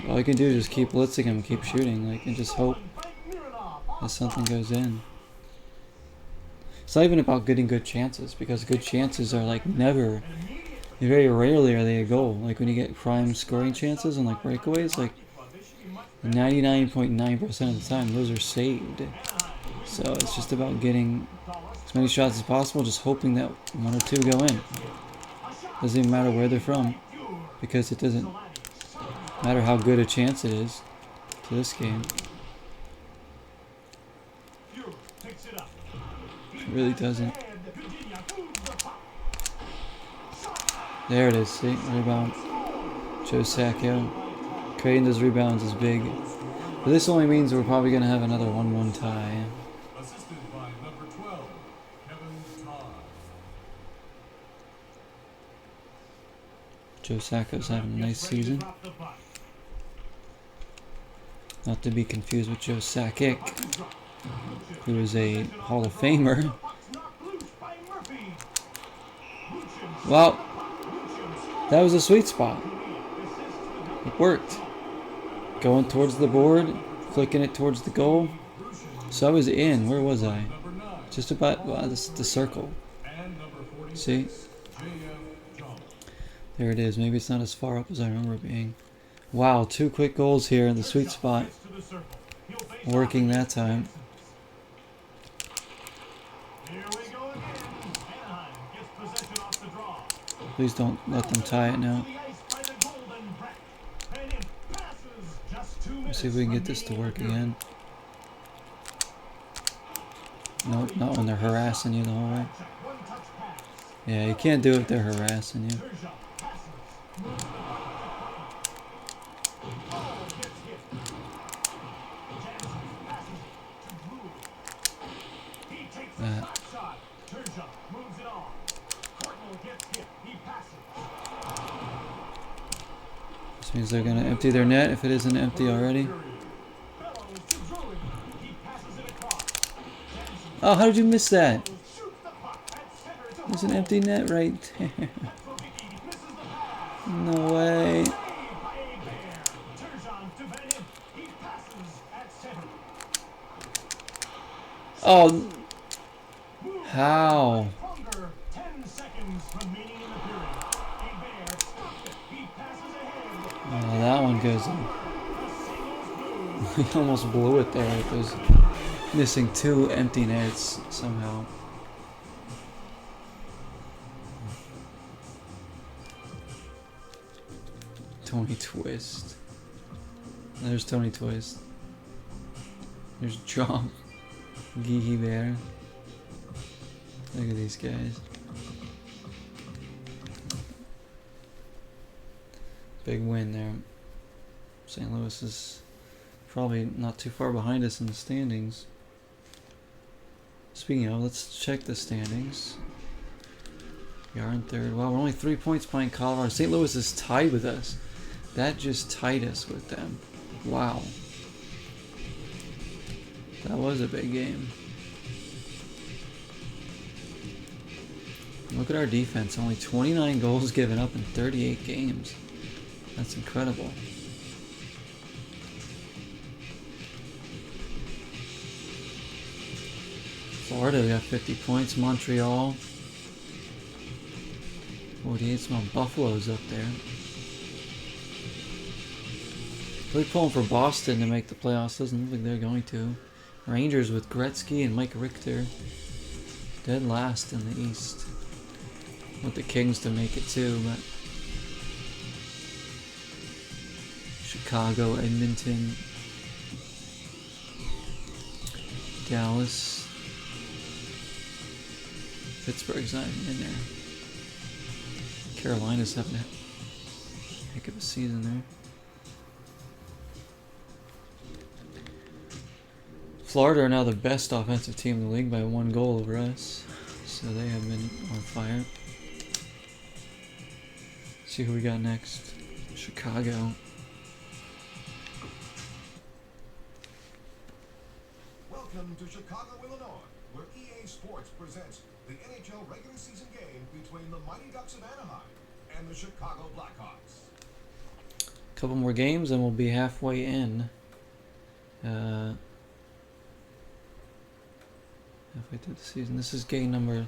All you can do is just keep blitzing him, keep shooting, like, and just hope that something goes in. It's not even about getting good chances, because good chances are like never, very rarely are they a goal. Like when you get prime scoring chances and like breakaways, like 99.9% of the time, those are saved. So it's just about getting as many shots as possible, just hoping that one or two go in. Doesn't even matter where they're from, because it doesn't matter how good a chance it is to this game. It really doesn't. There it is, see? Rebound. Joe Sacco. Creating those rebounds is big. But this only means we're probably going to have another 1-1 tie.
Assisted by number 12, Kevin Todd.
Joe Sacco's having a nice season. Not to be confused with Joe Sakic, who is a Hall of Famer. Well, that was a sweet spot. It worked. Going towards the board, flicking it towards the goal. So I was in. Where was I? Just about the circle. See? There it is. Maybe it's not as far up as I remember it being. Wow, 2 quick goals here in the sweet spot. Working that time. Please don't let them tie it now. Let's see if we can get this to work again. Nope, not when they're harassing you the whole way. Yeah, you can't do it if they're harassing you. That. This means they're going to empty their net if it isn't empty already. Oh, how did you miss that? There's an empty net right there. No way. Oh. How? Oh, that one goes in. He almost blew it there. It was missing 2 empty nets somehow. Tony Twist. There's Tony Twist. There's Jump. Geeky Bear. Look at these guys. Big win there. St. Louis is probably not too far behind us in the standings. Speaking of, let's check the standings. We are in 3rd. Wow, we're only 3 points behind Colorado. St. Louis is tied with us. That just tied us with them. Wow. That was a big game. Look at our defense. Only 29 goals given up in 38 games. That's incredible. Florida, we got 50 points. Montreal, 48. Some Buffalo's up there. Really pulling for Boston to make the playoffs. Doesn't look like they're going to. Rangers with Gretzky and Mike Richter dead last in the East. Want the Kings to make it too, but Chicago, Edmonton. Dallas. Pittsburgh's not even in there. Carolina's having a heck of a season there. Florida are now the best offensive team in the league by 1 goal over us. So they have been on fire. Let's see who we got next. Chicago.
Welcome to Chicago, Illinois, where EA Sports presents the NHL regular season game between the Mighty Ducks of Anaheim and the Chicago Blackhawks.
Couple more games and we'll be halfway in. Halfway through the season. This is game number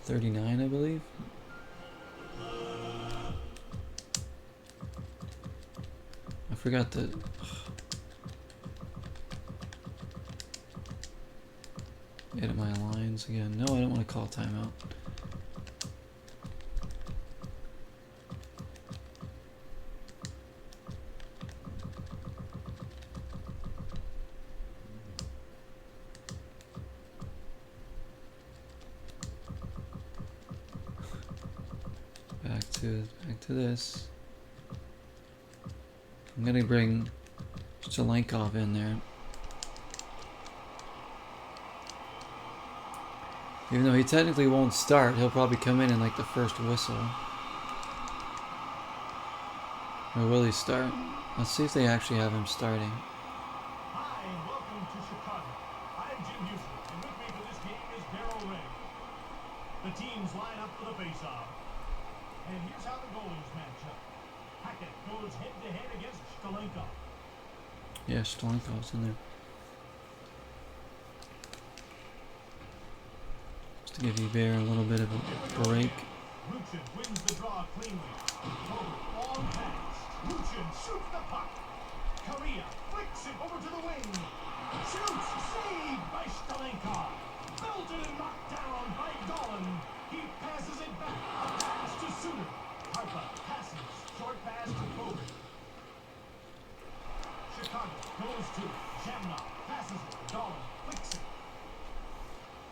39, I believe. I forgot to... edit my lines again. No, I don't want to call timeout. Back to this. I'm gonna bring Stalenkov in there. Even though he technically won't start, he'll probably come in like the first whistle. Or will he start? Let's see if they actually have him starting.
Hi, and welcome to Chicago. I'm Jim Houston, and with me for this game is Darryl Ray. The teams line up for the face-off. And here's how the goalies match up. Hackett goes head-to-head against Stalenkov.
Yeah, Stalenkov's in there. Just to give Bear a little bit of a break.
Luchin wins the draw cleanly. Long pass. Luchin shoots the puck. Korea flicks it over to the wing. Shoots, saved by Stalenkov. Belted and knocked down by Dolan. He passes it back. A pass to Suter. Harpa passes. Short pass to Kobe. Chicago goes to Shamrock. Passes it. Dolan flicks it.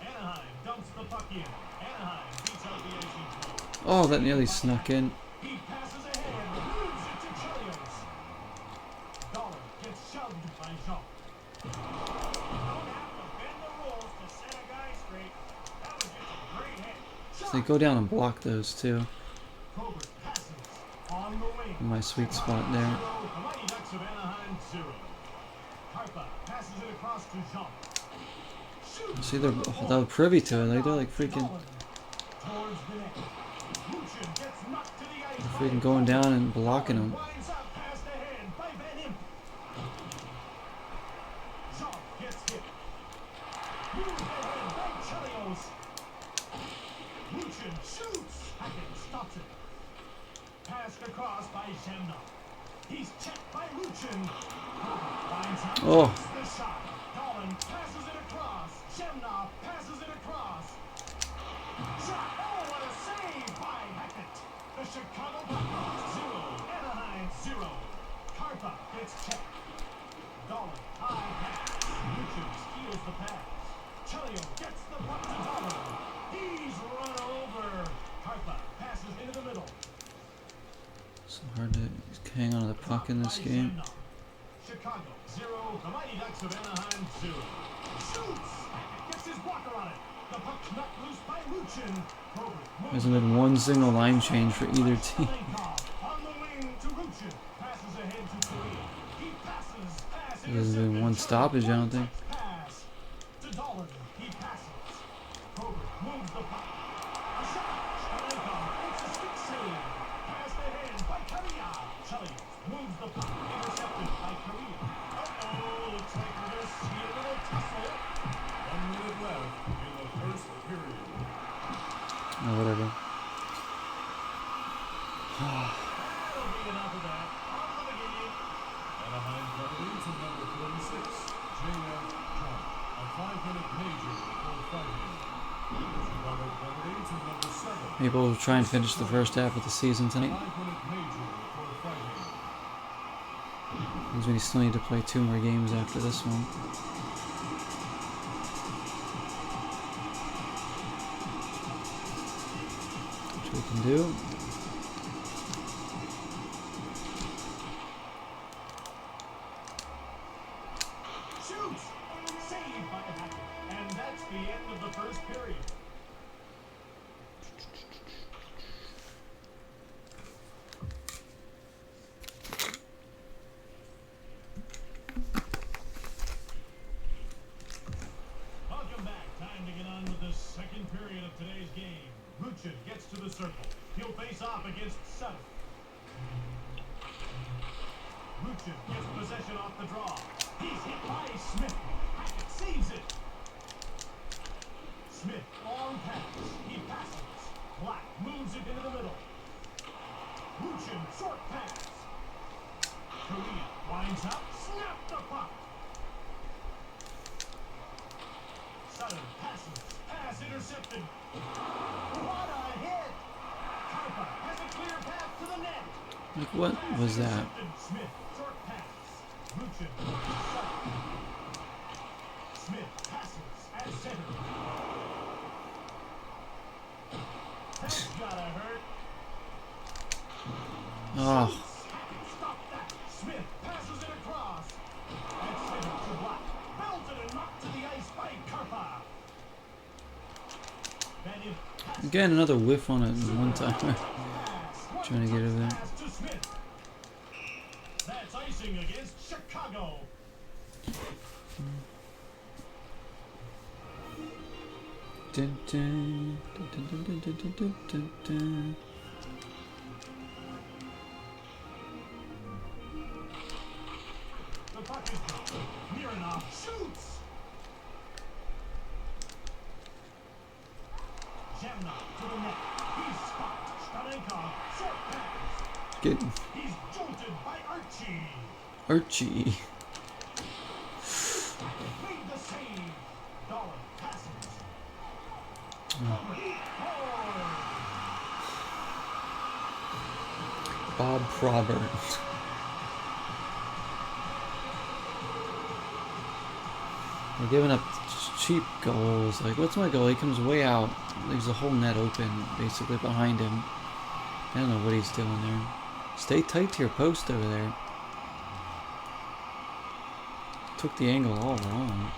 Anaheim dumps the puck in. Anaheim beats out the icing zone.
Oh, that nearly snuck in.
He passes ahead, moves it to Chelios. Dollar gets shoved by Jean. You don't have to bend the rules to set a guy straight. That was just a great hit.
So they go down and block those too.
Cobert passes on the wing.
In my sweet spot there.
The Mighty Ducks of Anaheim 0. Harpa passes it across to Jean. Shoots
See, they're
from the
they're privy to it. They're like freaking,
Dolan towards the net. Luchin gets knocked to the ice by
freaking going down and blocking them.
winds up past ahead by Van Imp. Jean gets hit. Moved ahead by Chelios. Luchin shoots. Hackett stops it. Passed across by Shamrock. He's checked by Luchin. Winds up.
Oh.
The shot. Dolan passes it across. Shamrock passes it across. Shot. Oh, what a save by Hackett. The Chicago Blackhawks 0. Anaheim 0. Karpa gets checked. Dolan high pass. Luchin steals the pass. Chelio gets the puck to Dolan. He's run over. Karpa passes into the middle.
So hard to hang on to the puck in this game.
Chicago 0. The Mighty Ducks of Anaheim 0. Shoots. Gets his blocker on it. The puck's knocked loose by Luchin.
Hasn't been one single line change for either team.
On the wing to Luchin. Passes ahead to Korea. He passes.
There hasn't been one stoppage, I don't think.
Pass to Dolan. He passes. Kober moves the puck. A shot. Stalenkov makes a stick save. Passed ahead by Korea. Chelios moves the puck. Intercepted by Korea. Uh-oh. Looks like we're going to see a little tussle.
1 minute left in the first period.
Or whatever.
That'll be enough of that. On to the game.
Anaheim penalty to number 46, J.F. John. A 5-minute major for fighting. Chicago penalty to number 7.
Maybe we'll try and finish the first half of the season tonight.
5-minute major for fighting.
Means we still need to play 2 more games after this one. we can do.
Shoots! Saved by Hackett. And that's the end of the first period. Welcome back. Time to get on with the second period of today's game. Luchin gets to the circle. He'll face off against Sutter. Luchin gets possession off the draw. He's hit by Smith. Hackett saves it. Smith, long pass. He passes. Black moves it into the middle. Luchin, short pass. Korea winds up. Snap the puck. Sutter passes. Pass intercepted. What a hit! Karpa has a clear path to the net.
Like, what was that?
Smith, short pass. Luchin, Sutter. Smith passes at center. That's gotta hurt.
Oh,
Stop that. Smith passes it across. At center to Black. Belted and knocked to the ice by Karpa. Bennett passes.
again, another whiff on it one time.
Pass.
Trying to get it there.
Pass to Smith. That's icing against Chicago.
Dun, dun, dun, dun, dun, dun, dun, dun, dun, dun.
The puck is dropped. Mironov shoots. Jamna to the net. He's stopped. Stanenkov, short pass.
Get
He's jolted by Archie.
Archie.
Made the save. Dollar passes.
Bob Probert. We're giving up cheap goals. Like, what's my goal? He comes way out. Leaves the whole net open, basically, behind him. I don't know what he's doing there. Stay tight to your post over there. Took the angle all wrong.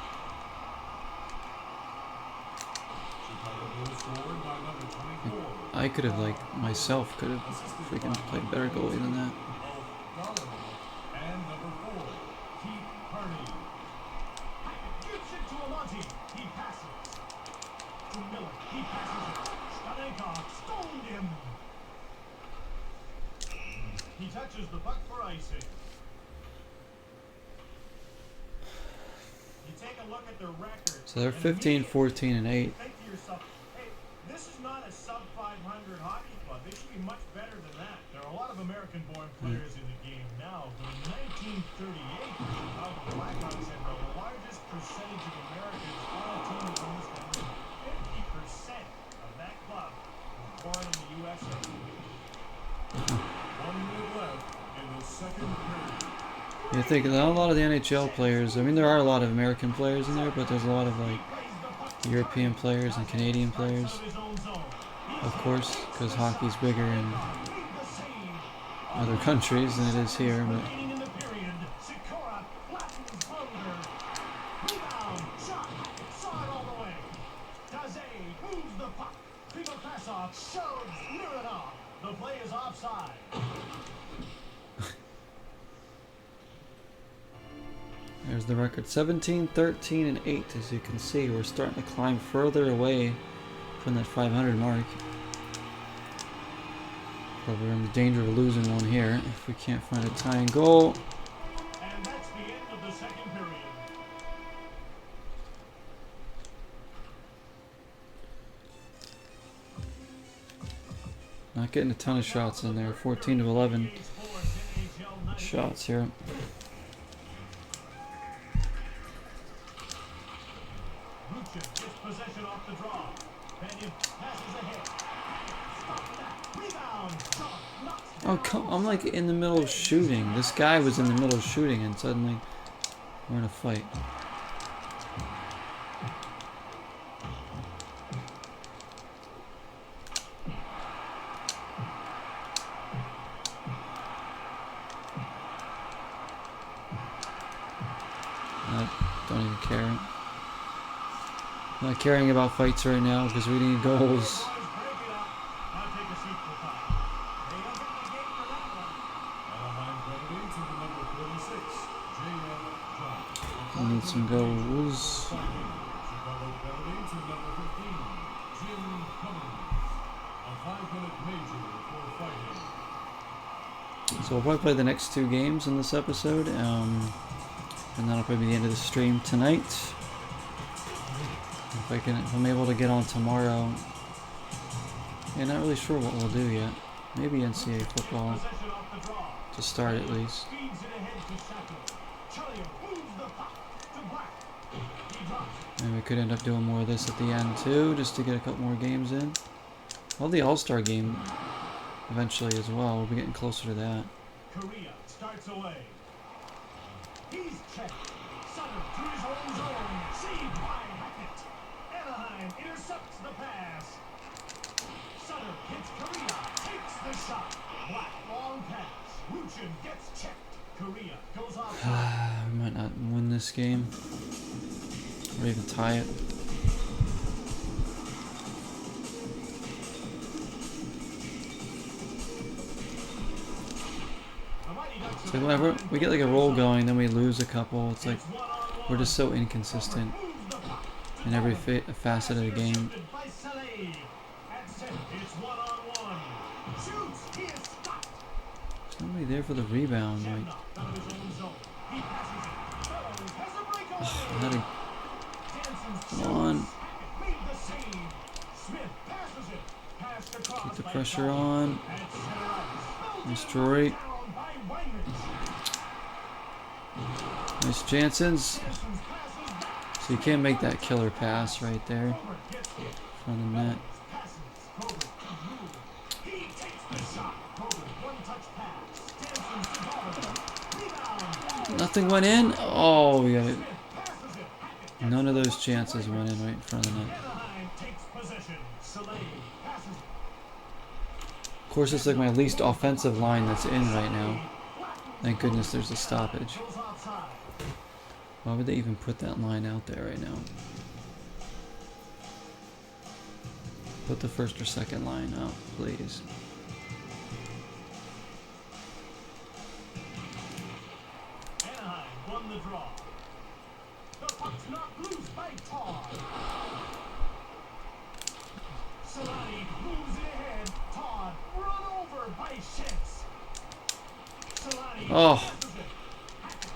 I could have, like, myself could have freaking played better goalie than that.
And number 4, Keith Harney.
Hackett gives it to Amonte. He passes. To Miller. He passes it. Stanenkov stoned him. He touches the puck for icing. You take a look at their record.
So they're 15, 14, and 8.
Think to yourself, hey, this is not a sub 500 hockey club. They should be much better than that. There are a lot of American-born players in the game now, but in 1938, the Chicago Blackhawks had the largest percentage of Americans on a team that wins the league. 50% of that club was born in the USA.
1 minute left in the second period.
You think not a lot of the NHL players, I mean, there are a lot of American players in there, but there's a lot of, like, European players and Canadian players, of course, because hockey's bigger in other countries than it is here. But
the play is offside.
there's the record, 17, 13, and 8. As you can see, we're starting to climb further away from that 500 mark. But we're in the danger of losing one here if we can't find a tying goal.
And that's the end of the second period.
Not getting a ton of shots in there. 14 to 11 shots here.
Luchin gets possession off the draw. Benyon passes ahead. Stop that. Rebound. Shot. Knocks
Oh, I'm like in the middle of shooting. This guy was in the middle of shooting, and suddenly we're in a fight. I don't even care. Not caring about fights right now because we need goals. We need some goals. So we'll probably play the next 2 games in this episode, and that'll probably be the end of the stream tonight. If I'm able to get on tomorrow, yeah, not really sure what we'll do yet. Maybe NCAA football to start at least. And we could end up doing more of this at the end too, just to get a couple more games in. Well, the All-Star game eventually as well. We'll be getting closer to that.
Korea starts away. He's checked. Sutter to his own zone. Saved by Hackett. Anaheim intercepts the pass. Sutter hits Korea. Takes the shot. Black long pass. Ruchin gets checked. Korea goes off.
We might not win this game. Or even tie it. It's like whenever we get like a roll going, then we lose a couple. It's like we're just so inconsistent in every facet of the game. There's nobody there for the rebound. Like, come on. Keep the pressure on. Nice Troy. Nice Jansen's. So you can't make that killer pass right there in front of the net. Nothing went in. Oh, we got it. None of those chances went in right in front of the net. Of course, it's like my least offensive line that's in right now. Thank goodness there's a stoppage. Why would they even put that line out there right now? Put the first or second line out, please.
Anaheim won the draw. The puck's knocked loose by Todd. Solani moves it ahead. Todd run over by Shitz. Solani passes it.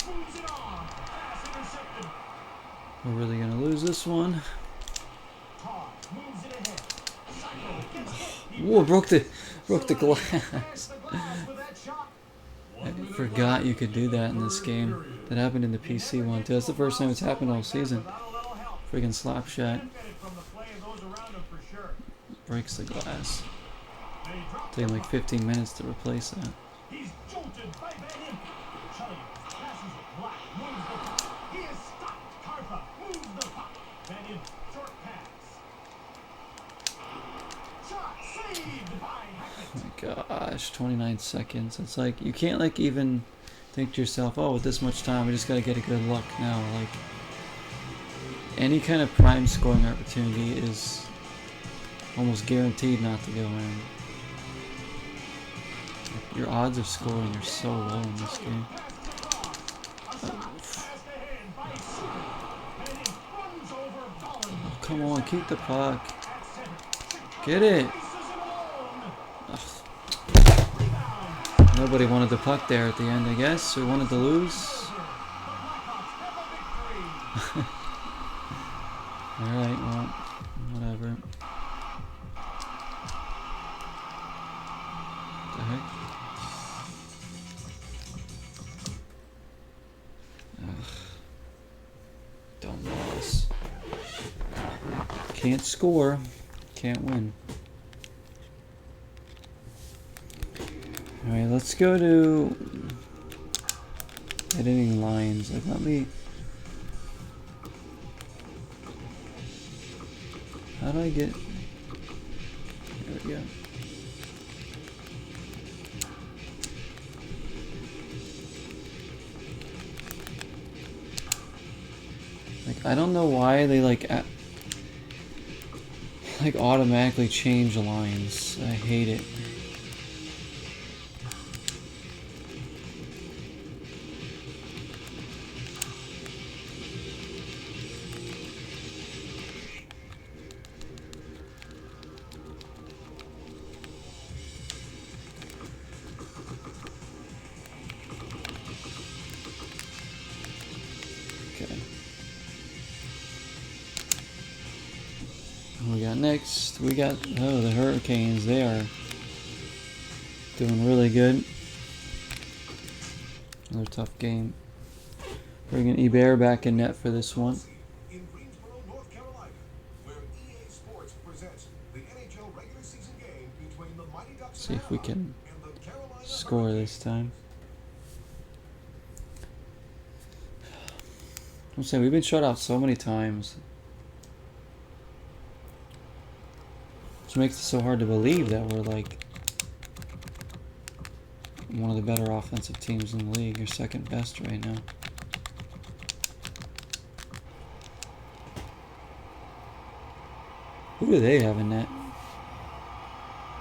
Moves it on. Pass intercepted.
We're really gonna lose this one.
Todd moves it ahead. Psycho gets hit.
Whoa, broke the glass. I forgot you could do that in this game. That happened in the PC one too. That's the first time it's happened all season. Friggin' slap shot. Breaks the glass. Taking like 15 minutes to replace that.
He's jolted by Van Imp. Chelios passes it. Black moves the puck. He is stopped. Karpa moves the puck. Van Imp, short pass. Shot saved by Hackett.
Oh my gosh, 29 seconds. It's like you can't like even think to yourself, oh, with this much time, we just gotta get a good look now. Like any kind of prime scoring opportunity is almost guaranteed not to go in. Your odds of scoring are so low in this game. Oh, come on, keep the puck. Get it. Ugh. Nobody wanted the puck there at the end, I guess. We wanted to lose. Alright, well, whatever. What the heck? Ugh. Dumb loss. Can't score. Can't win. Alright, let's go to editing lines. Like, let me... How do I get... There we go. Like, I don't know why they like automatically change lines. I hate it. Okay. What we got next? We got, oh, the Hurricanes. They are doing really good. Another tough game. Bringing Eber back in net for this one.
In Greensboro, North Carolina, where EA Sports presents the NHL regular season game between the Mighty Ducks
See if we can
and the Carolina
score
Hurricanes.
this time. I'm saying we've been shut out so many times. Which makes it so hard to believe that we're like one of the better offensive teams in the league, or second best right now. Who do they have in net?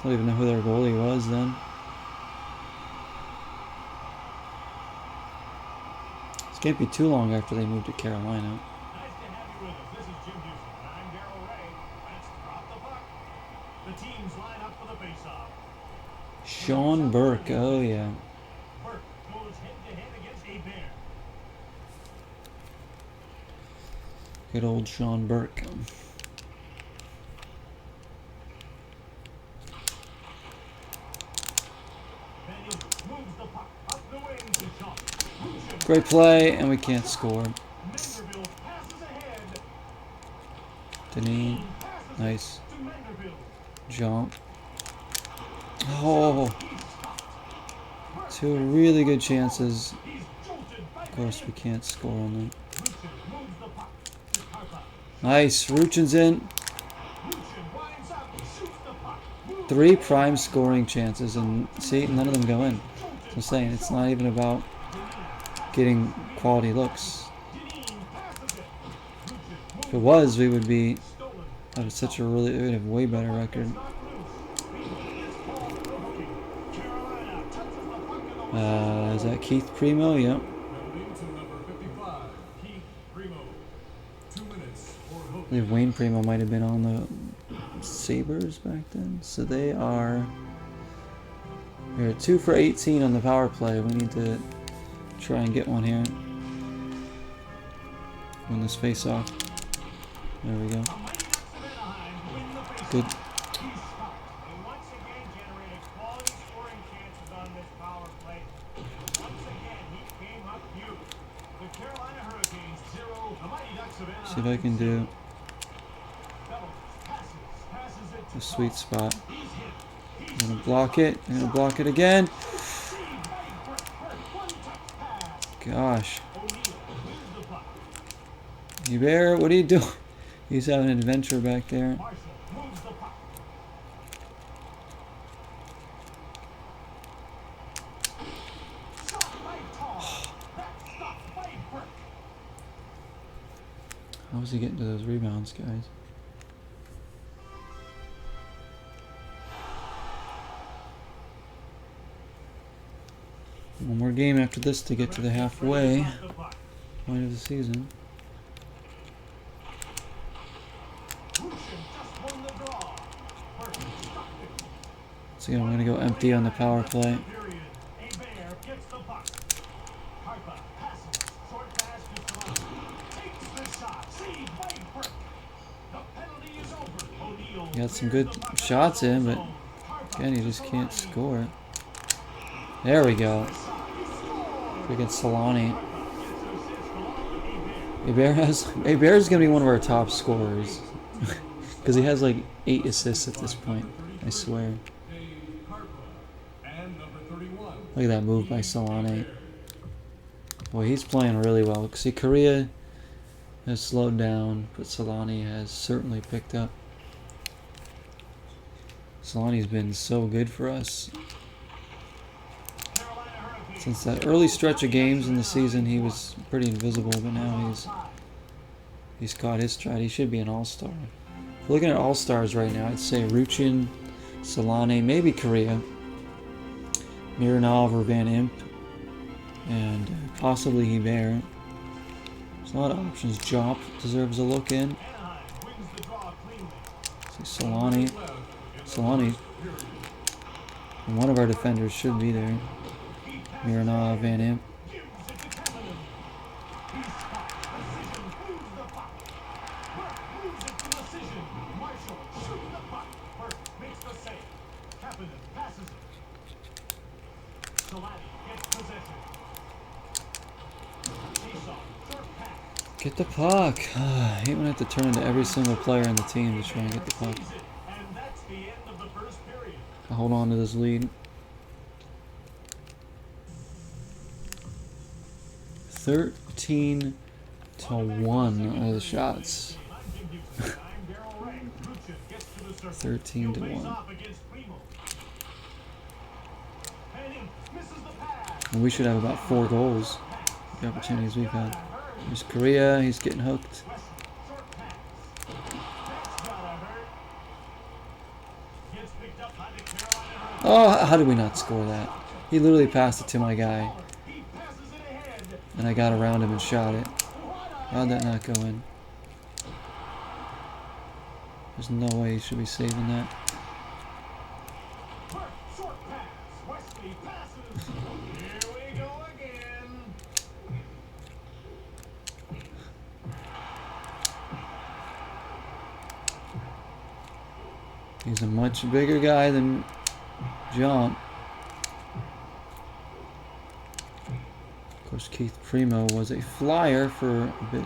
Don't even know who their goalie was then. This can't be too long after they moved to Carolina.
Nice to have you with us. This is Jim Houston. I'm Darryl Ray. Let's drop the puck. The teams line up for the faceoff.
Sean Burke, oh yeah.
Burke goes head-to-head against Hebert.
Good old Sean Burke.
Daniel moves the puck up the wing to Shaw. Lucien
Great play, and we can't score.
Manderville passes ahead.
Deneen,
Passes
nice.
to Manderville.
Jump. Oh,
He's stopped.
two really good chances.
He's jolted by
Of course, we can't score on them.
Lucien moves the puck to Karpa.
Nice, Ruchin's in.
Lucien winds up, shoots the puck. Moves
3 prime scoring chances, and see, none of them go in. So I'm saying it's not even about getting quality looks.
Deneen passes it. Lucien moves
If it was, we would be
stolen.
have such a really, we would have way better record.
Knocked loose. It's ball provoking. Carolina touches the puck in the
Is that Keith Primo? Yep.
Penalty to number 55,
Keith Primo.
2 minutes for
I
Hope.
believe Wayne Primo might have been on the Sabres back then. So they are. They're 2 for 18 on the power play. We need to try and get one here. Win this face off. There we go.
The Mighty Ducks of Anaheim win the faceoff.
Good.
He's stopped. They once again generated quality scoring chances on this power play. Once again, he came up huge. The Carolina Hurricanes 0. The Mighty Ducks of Anaheim.
See if I can do
Bellows passes it to
a sweet
Paul.
spot.
He's hit. He's
I'm gonna block it. I'm gonna block it again.
received by Burke. One-touch pass.
Gosh.
O'Neal wins the puck.
Hubert, what are you doing? He's having an adventure back there.
Marshall moves the puck. Shot by Tall. That's stopped by Burke.
How is he getting to those rebounds, guys? One more game after this to get to the halfway
Off the puck.
point of the season.
Lucien just won the draw. Burke stopped it.
So I'm gonna go empty on the power play.
Period. Hebert gets the puck. Karpa passes. Short pass to Salon. Takes the shot. Saved by Burke. The penalty is over. O'Neal
Got some
clears
good
the puck
shots in, but
zone. Karpa
again, you
to
just can't
Solani.
score. There we go.
He scored.
Freaking Solani.
Gets assist along with Hebert.
Hebert's gonna be one of our top scorers. Because he has like 8 assists at this point. I swear.
Dave Karpa. And number 31,
Look at that move by Solani. Boy, he's playing really well. See, Korea has slowed down, but Solani has certainly picked up. Solani's been so good for us.
Carolina Hurricanes.
Since that early stretch of games in the season, he was pretty invisible, but now he's He's caught his stride. He should be an all-star. If we're looking at all-stars right now, I'd say Ruchin, Solane, maybe Korea, Mironov or Van Imp, and possibly Hebert. There's a lot of options. Jop deserves a look in. See Solane. Solane. And one of our defenders should be there. Mironov, Van Imp. Get the puck. I hate when I have to turn into every single player on the team to try and get the puck. I'll hold on to this lead. 13-1 are the shots. 13-1. And we should have about 4 goals. The opportunities we've had. There's Korea, he's getting hooked. Oh, how did we not score that? He literally passed it to my guy. And I got around him and shot it. How'd that not go in? There's no way he should be saving that. He's a much bigger guy than John. Of course, Keith Primo was a flyer for a bit.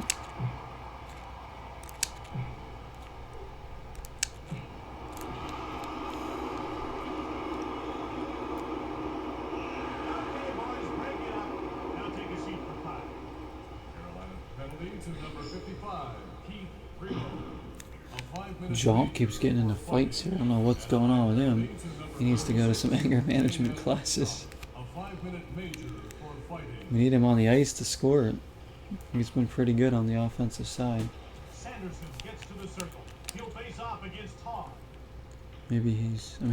John keeps getting into fights here. I don't know what's going on with him. He needs to go to some anger management classes. We need him on the ice to score it. He's been pretty good on the offensive side. Maybe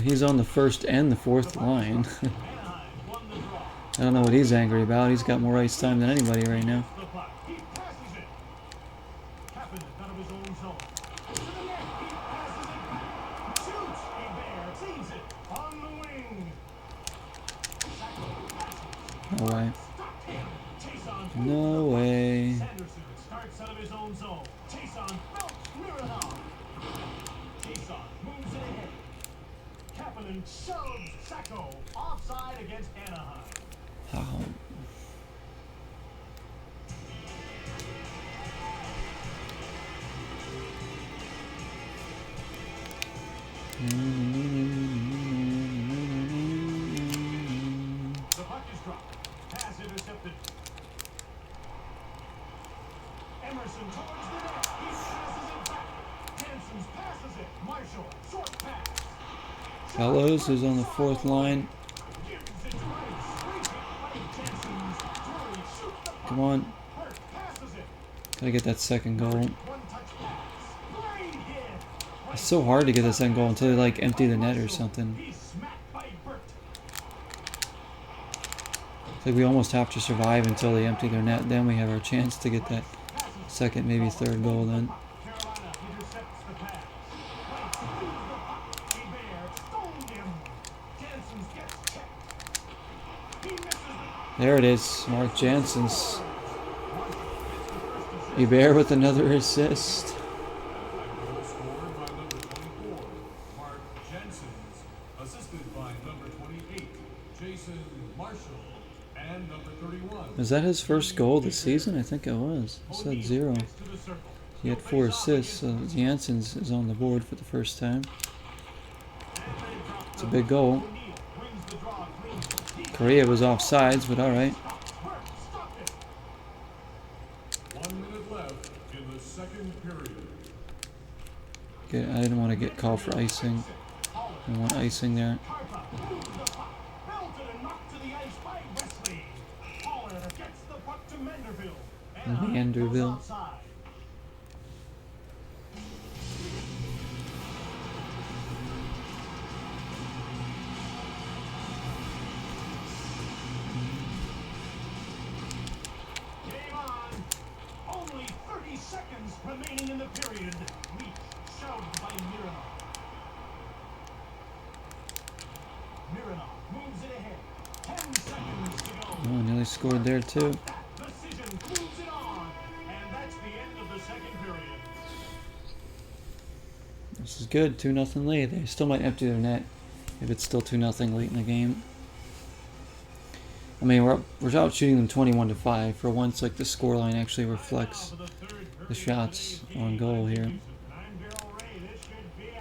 he's on the first and the fourth line. I don't know what he's angry about. He's got more ice time than anybody right now. No way. No way.
Starts out of his own zone. Jason Mironov. Jason moves it ahead. Kapanen shoves Sacco offside against Anaheim.
How?
The puck is dropped. Pass intercepted. Emerson towards the net. He passes it back. Hansen's passes it. Marshall, short pass.
Fellows is on the fourth line.
Gives it to Rice. Great hit by Jensen's. Drury shoots the puck.
Come on.
Hurt passes it.
Gotta get that second goal.
One touch pass. Great hit.
It's so hard to get the second goal until they like empty the net or something.
He's smacked by Burt.
It's like we almost have to survive until they empty their net. Then we have our chance to get that second, maybe third goal then.
Carolina intercepts the pass. Rice moves the puck. Hebert stoned him. Jansen's gets checked. He misses it.
There it is. Mark Jansen's. Hebert with another assist.
Goal scored by number 24, Mark Janssens, assisted by number 28, Jason Marshall, and number 31.
Was that his first goal this season? I think it was. It said 0. He had 4 assists, so Jansen's is on the board for the first time. It's a big goal. Korea was offsides, but alright.
1 minute left in the second period.
I didn't want to get called for icing. I want icing there.
Manderville. remaining in the period. Reach shoved by Mironov. Mironov moves it ahead. 10 seconds to go.
Oh, nearly scored there too.
That decision moves it on. And that's the end of the second period.
This is good. 2-0 lead. They still might empty their net if it's still 2-0 late in the game. I mean, we're out shooting them 21-5. For once, like the scoreline actually reflects the shots on goal here.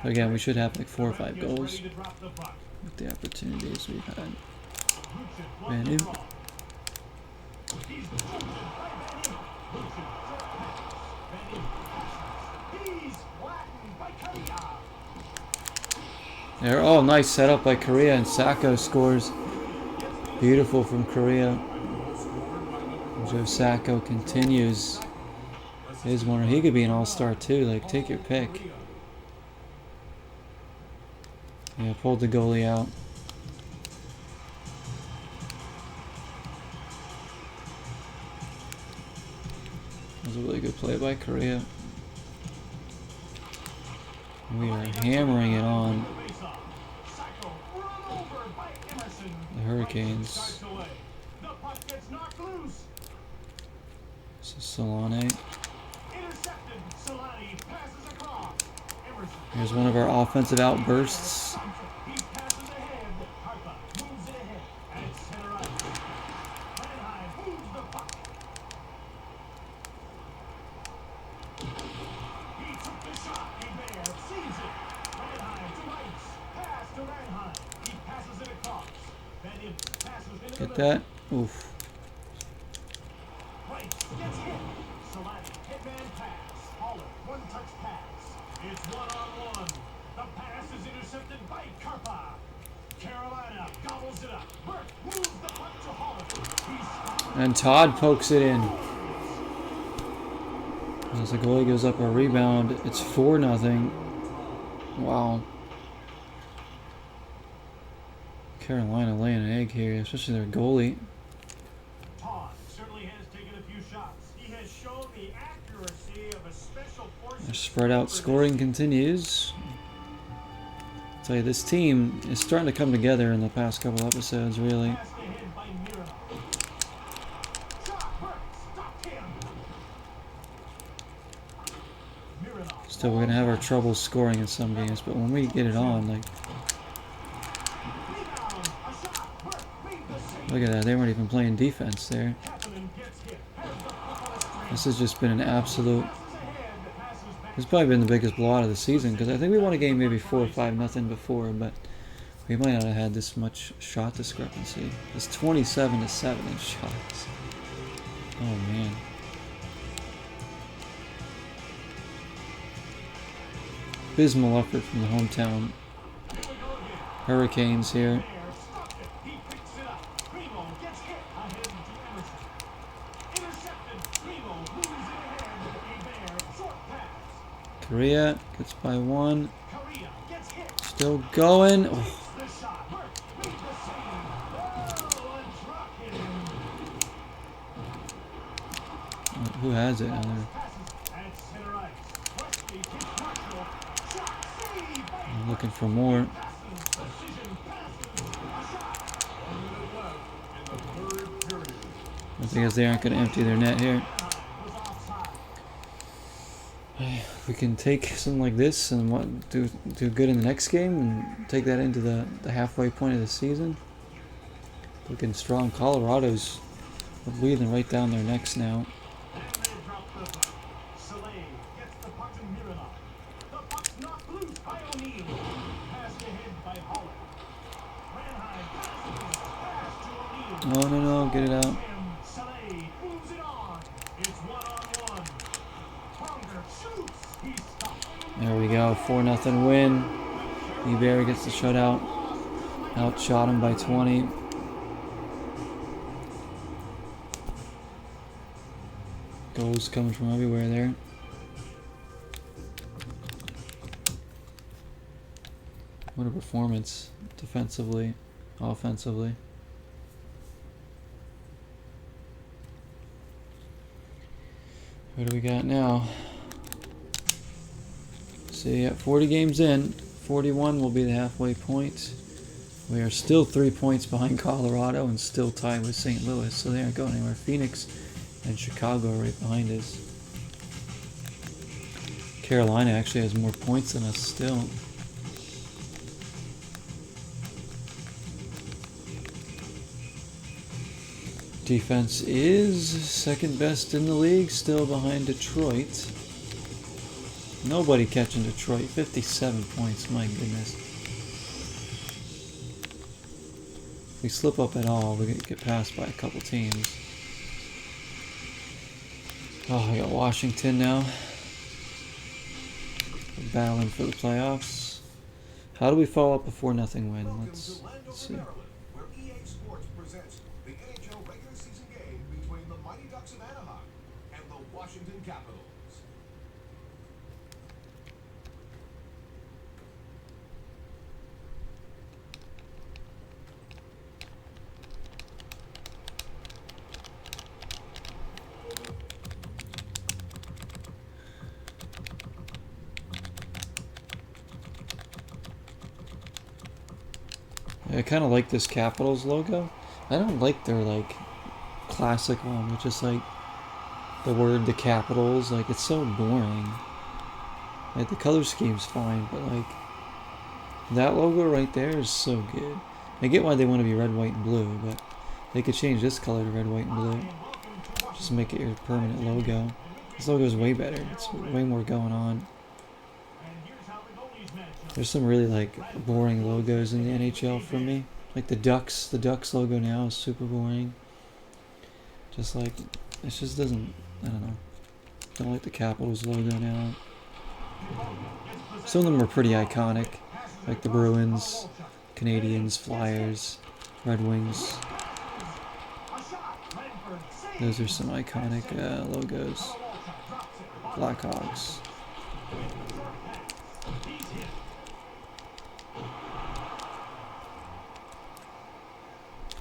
But again, we should have like 4 or 5 goals with the opportunities we've had. Vanu. There, oh, nice setup by Korea, and Sacco scores. Beautiful from Korea. Joe Sacco continues his winner. He could be an all-star too. Like, take your pick. Yeah, pulled the goalie out. That was a really good play by Korea. We are hammering it on the Hurricanes. This is Solane. Here's one of our offensive outbursts. Get that? Oof.
It's one-on-one. The pass is intercepted by Karpa. Carolina gobbles it up. Burke moves the puck to Holland.
And Todd pokes it in. As the goalie goes up a rebound, it's 4-0. Wow. Carolina laying an egg here, especially their goalie.
Todd certainly has taken a few shots. He has shown the accuracy of a special forces.
Their spread out scoring continues. I'll tell you, this team is starting to come together in the past couple episodes, really. Still, we're going to have our trouble scoring in some games, but when we get it on, like... Look at that, they weren't even playing defense there. This has just been an absolute... This has probably been the biggest blowout of the season, because I think we won a game maybe 4 or 5-0 before, but we might not have had this much shot discrepancy. It's 27-7 in shots. Oh man. Abysmal effort from the hometown Hurricanes here. Korea gets by 1. Still going. Oh. Who has it? I'm looking for more. I think they aren't going to empty their net here. If we can take something like this and do good in the next game and take that into the halfway point of the season. Looking strong. Colorado's breathing right down their necks now. No, get it out. There we go, 4-0 win. Eberry gets the shutout. Outshot him by 20. Goals coming from everywhere there. What a performance, defensively, offensively. What do we got now? So yeah, 40 games in. 41 will be the halfway point. We are still 3 points behind Colorado and still tied with St. Louis, so they aren't going anywhere. Phoenix and Chicago are right behind us. Carolina actually has more points than us still. Defense is second best in the league, still behind Detroit. Nobody catching Detroit. 57 points, my goodness. If we slip up at all, we're going to get passed by a couple teams. Oh, I got Washington now. We're battling for the playoffs. How do we follow up a 4-0 win? Let's see.
Where EA Sports presents the NHL regular season game between the Mighty Ducks of Anaheim and the Washington Capitals.
I kind of like this Capitals logo. I don't like their like classic one, which is like the word the Capitals. Like it's so boring. Like the color scheme's fine, but like that logo right there is so good. I get why they want to be red, white, and blue, but they could change this color to red, white, and blue. Just make it your permanent logo. This logo is way better. It's way more going on. There's some really like boring logos in the NHL for me. Like the Ducks logo now is super boring. Just like, it just doesn't, I don't know. Don't like the Capitals logo now. Some of them are pretty iconic. Like the Bruins, Canadians, Flyers, Red Wings. Those are some iconic logos. Blackhawks.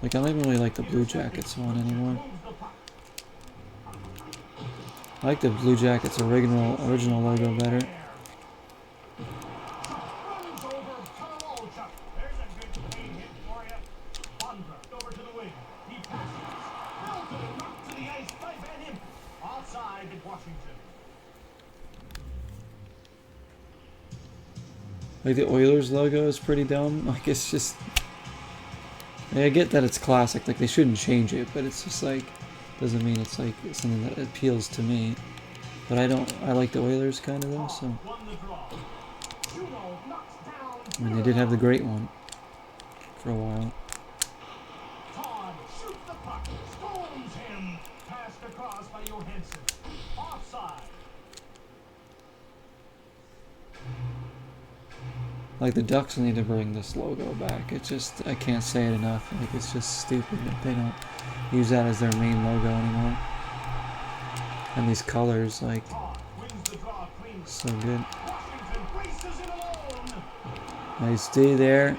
Like I don't even really like the Blue Jackets one anymore. I like the Blue Jackets original logo better. Like the Oilers logo is pretty dumb. Like it's just, I get that it's classic. Like they shouldn't change it, but it's just like doesn't mean it's like something that appeals to me. But I like the Oilers kind of though. So I mean they did have the great one for a while. Like the Ducks need to bring this logo back. It's just, I can't say it enough. Like it's just stupid that they don't use that as their main logo anymore. And these colors, like, so good. Nice D there.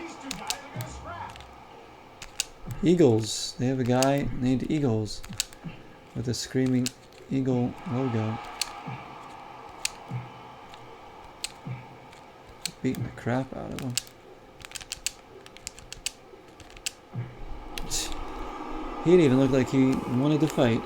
Eagles. They have a guy named Eagles with a screaming eagle logo. Beating the crap out of him. He didn't even look like he wanted to fight.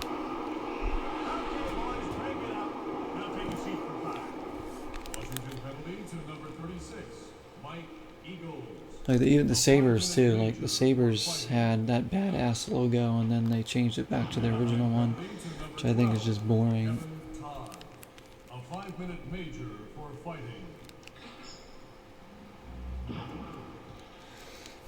Like even the Sabres too. Like the Sabres had that badass logo, and then they changed it back to their original one, which I think is just boring.
A 5-minute major for fighting.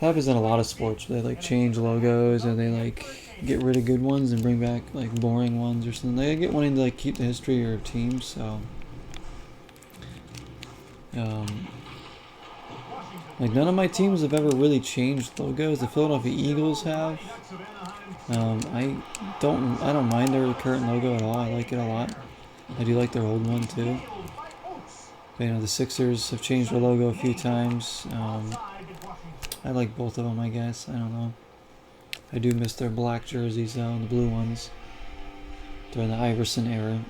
Happens in a lot of sports. They like change logos, or they like get rid of good ones and bring back like boring ones or something. They get wanting to like keep the history of their team. So, like none of my teams have ever really changed logos. The Philadelphia Eagles have. I don't mind their current logo at all. I like it a lot. I do like their old one too. But, you know, the Sixers have changed their logo a few times. I like both of them, I guess. I don't know. I do miss their black jerseys though, and the blue ones during the Iverson era.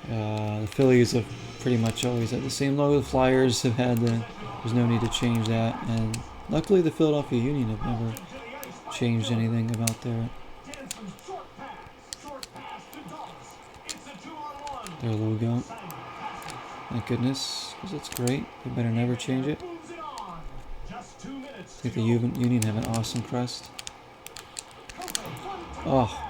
The Phillies have pretty much always had the same logo. The Flyers have had the. There's no need to change that, and luckily the Philadelphia Union have never changed anything about their logo. Thank goodness, because it's great. They better never change it. I think the Union have an awesome crest. Oh.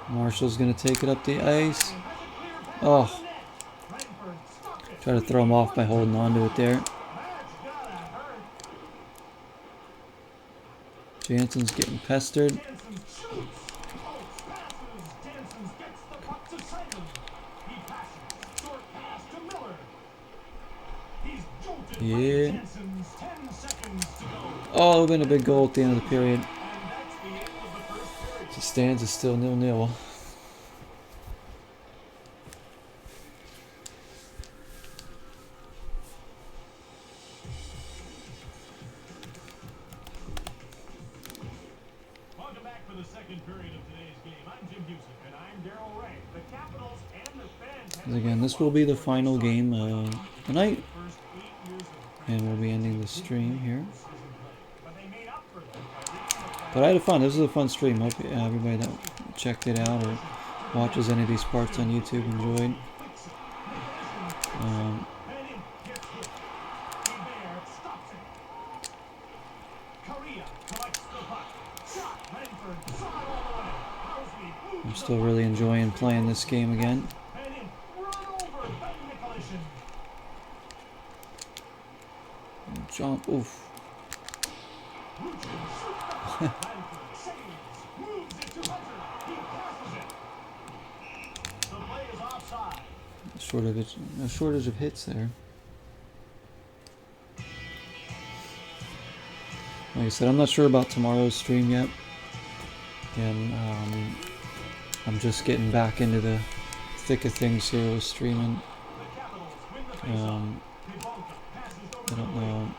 Marshall's gonna take it up the ice. Oh. Try to throw him off by holding on to it there. Jansen's getting pestered. Yeah. Oh, it would have been a big goal at the end of the period. The stands is still 0-0.
Welcome back for the second period of today's game. I'm Jim Houston, and I'm Darryl Ray. The Capitals and the fans.
Again, this will be the final game of the night, and we'll be ending the stream here. But I had fun. This was a fun stream. Hope everybody that checked it out or watches any of these parts on YouTube enjoyed. I'm still really enjoying playing this game again. Jump. Oof. No shortage of hits there. Like I said, I'm not sure about tomorrow's stream yet. And I'm just getting back into the thick of things here with streaming. I don't know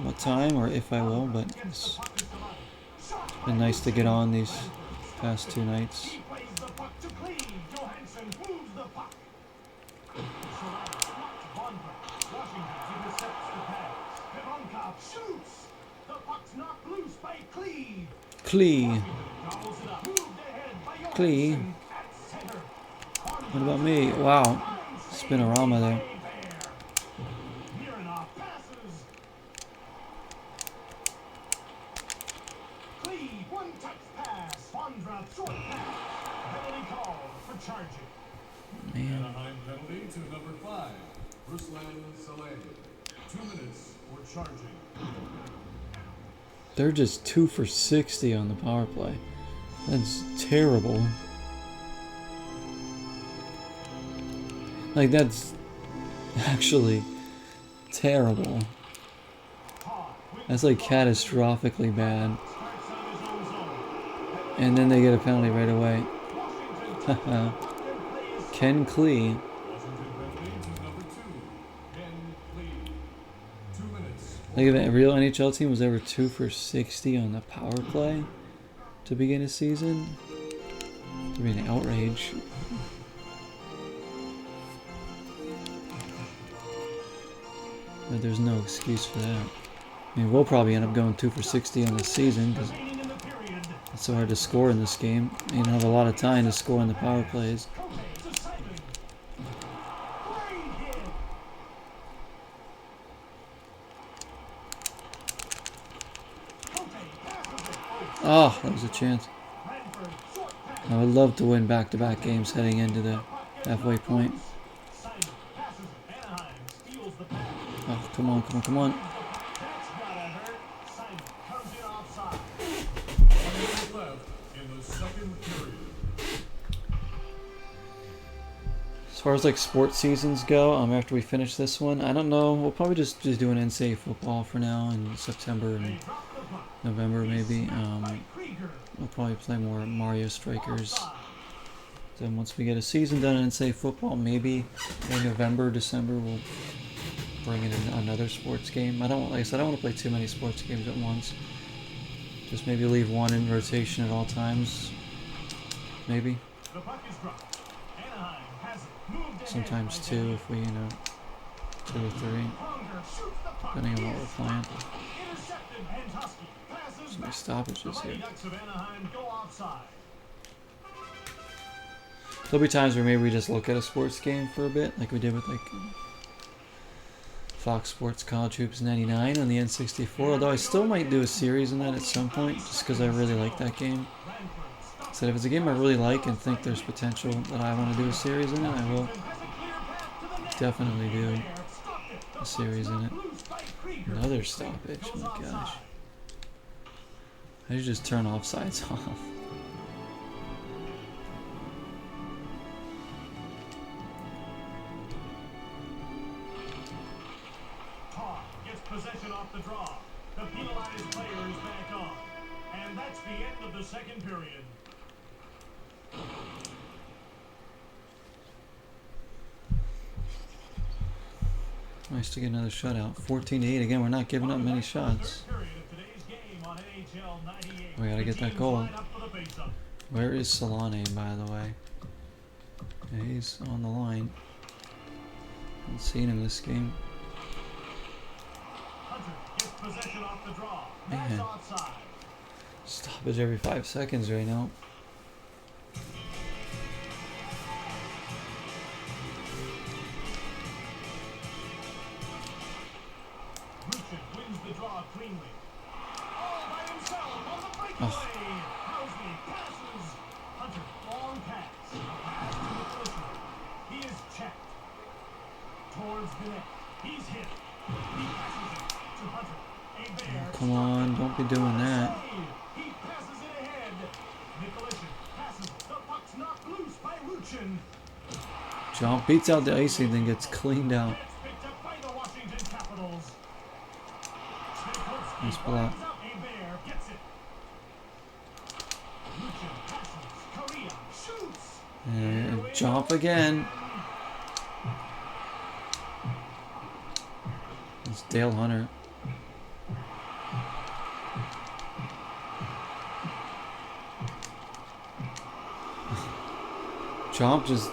what time or if I will, but it's been nice to get on these past 2 nights. Clee. What about me? Wow. Spinorama there. Man.
Anaheim penalty to number 5, Ruslan Saleh. 2 minutes for charging.
They're just 2 for 60 on the power play. That's terrible. Like, that's actually terrible. That's like catastrophically bad. And then they get a penalty right away. Ken Klee. Like if a real NHL team was ever 2 for 60 on the power play to begin a season, it would be an outrage. But there's no excuse for that. I mean, we'll probably end up going 2 for 60 on the season because it's so hard to score in this game. You don't have a lot of time to score in the power plays. Oh, that was a chance. I would love to win back-to-back games heading into the halfway point. Oh, come on, come on, come on. far as like sports seasons go, after we finish this one, I don't know. We'll probably just do an NCAA football for now in September and November maybe. We'll probably play more Mario Strikers. Then once we get a season done in NCAA football, maybe in November, December, we'll bring in another sports game. I don't, like I said, I don't want to play too many sports games at once. Just maybe leave one in rotation at all times. Maybe. Sometimes two if we, 2 or 3. Depending on what we're playing. So many stoppages here. There'll be times where maybe we just look at a sports game for a bit, like we did with like Fox Sports College Hoops 99 on the N64, although I still might do a series on that at some point, just because I really like that game. So if it's a game I really like and think there's potential that I want to do a series in it, I will definitely do a series in it. Another stoppage, oh my gosh. I should just turn offsides off.
Possession off the draw. The penalized player is back on. And that's the end of the second period.
Nice to get another shutout. 14-8. Again, we're not giving up many shots. We gotta get that goal. Where is Solane, by the way? Yeah, he's on the line. Haven't seen him this game.
Possession off the draw.
Man. Stoppage every 5 seconds right now.
Lucien wins the draw cleanly. All by himself on the breakaway. Housley passes. Hunter, long pass. Pass to McClish. He is checked. Towards the net. He's hit. He passes it to Hunter.
Come on, don't be doing that.
He passes it ahead. Nicolishin passes. The puck's knocked loose by Lucien.
Jump beats out the icy, then gets cleaned out.
Picked up by the Washington Capitals.
Nice block.
Gets it. Lucien passes. Correa shoots.
And jump again. It's Dale Hunter. Jump just,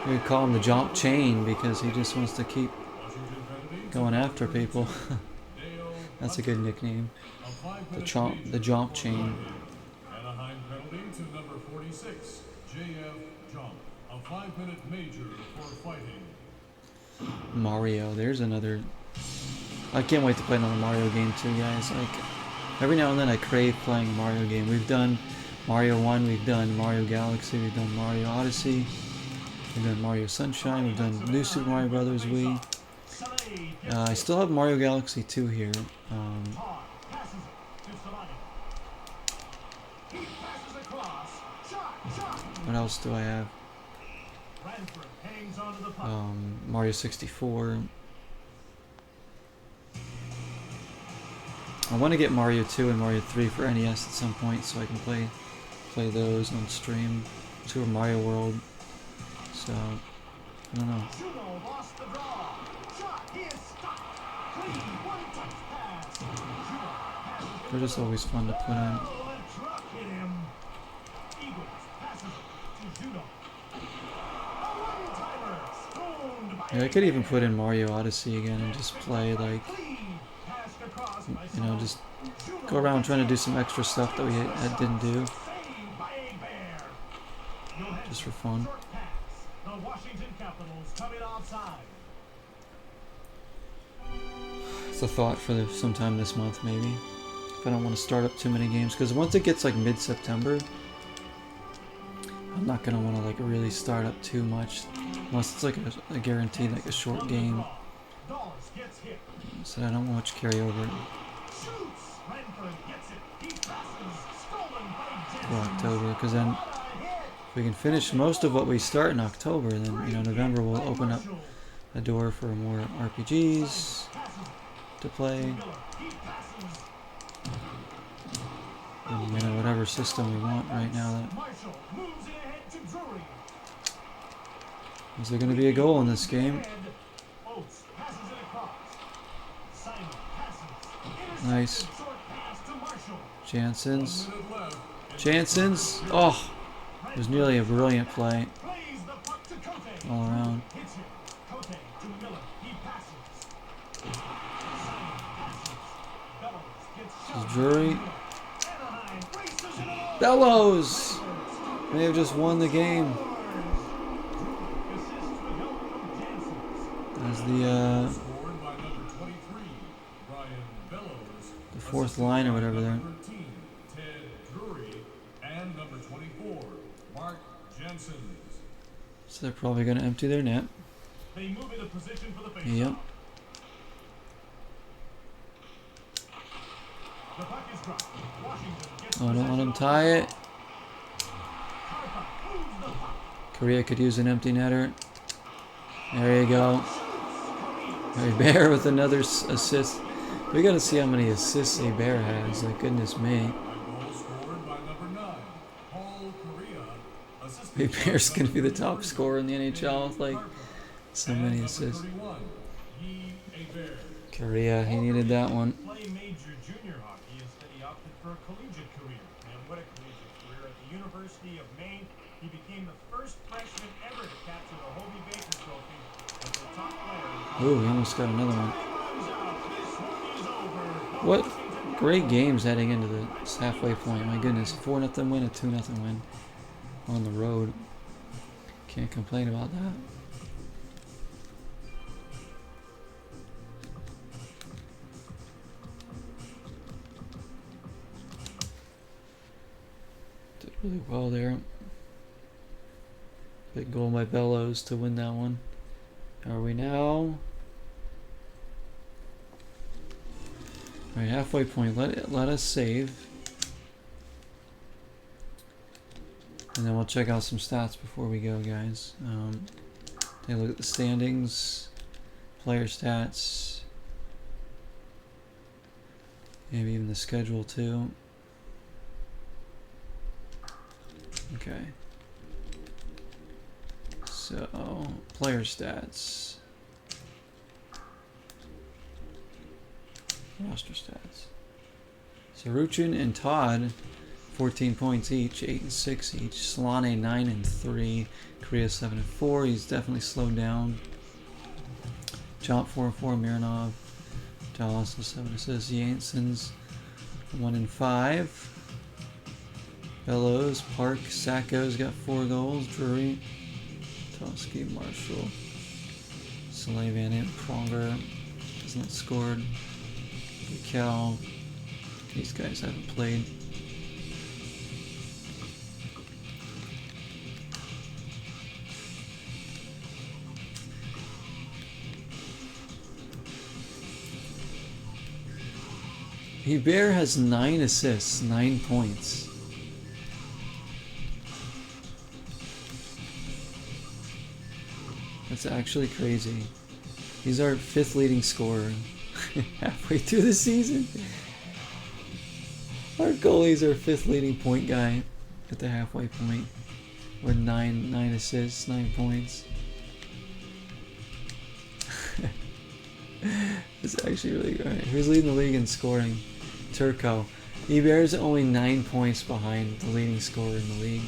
we call him the jump chain because he just wants to keep going after people. That's a good nickname. The jump chain.
Anaheim penalty to number 46, JF Jump. A 5-minute major for fighting.
Mario, there's another. I can't wait to play another Mario game too, guys. Like every now and then I crave playing a Mario game. We've done Mario 1, we've done Mario Galaxy, we've done Mario Odyssey, we've done Mario Sunshine, we've done New Super Mario Brothers Wii. I still have Mario Galaxy 2 here. What else do I have? Mario 64. I want to get Mario 2 and Mario 3 for NES at some point so I can play those on stream. Super Mario World. So, I don't know. They're just always fun to put in. Yeah, I could even put in Mario Odyssey again and just play like, just go around trying to do some extra stuff that we didn't do. Just for fun. It's a thought for sometime this month maybe. If I don't want to start up too many games, because once it gets like mid-September, I'm not gonna want to like really start up too much, unless it's like a guaranteed like a short game. So I don't want much carryover for October, because then If we can finish most of what we start in October, then November will open up a door for more RPGs to play. And, whatever system we want right now. Is there going to be a goal in this game? Nice. Jansen's. Oh, it was nearly a brilliant play. All around. This is Drury. Bellows may have just won the game. As the fourth line or whatever there. So they're probably going to empty their net. Yep. Oh, I don't want him to tie it. Korea could use an empty netter. There you go. Bear with another assist. We gotta see how many assists a Bear has. Like, goodness me. A Bear's gonna be the top scorer in the NHL with like so many assists. Korea, he needed that one.
University of Maine, he became the first freshman ever to capture the Hobie Baker Trophy as the top player.
Ooh, we almost got another one. What great games heading into the halfway point. My goodness, 4-0 win, a 2-0 win on the road. Can't complain about that. Really well there. Big goal by Bellows to win that one. How are we now? Alright, halfway point. Let us save. And then we'll check out some stats before we go, guys. Take a look at the standings, player stats, maybe even the schedule too. Okay. So, player stats. Roster stats. So, Ruchin and Todd, 14 points each, 8 and 6 each. Solane, 9 and 3. Korea, 7 and 4. He's definitely slowed down. Jump 4 and 4. Mironov. Johnson, 7 assists. Jansen's, 1 and 5. Bellows, Park, Sacco's got 4 goals. Drury, Toski, Marshall, Soleil, Van Ant, Pronger hasn't scored. Cal, these guys haven't played. Bear has 9 assists, 9 points. That's actually crazy. He's our 5th leading scorer halfway through the season. Our goalie's our 5th leading point guy at the halfway point. With 9 assists, 9 points. It's actually really good. Right, who's leading the league in scoring? Turco. Bear's only 9 points behind the leading scorer in the league.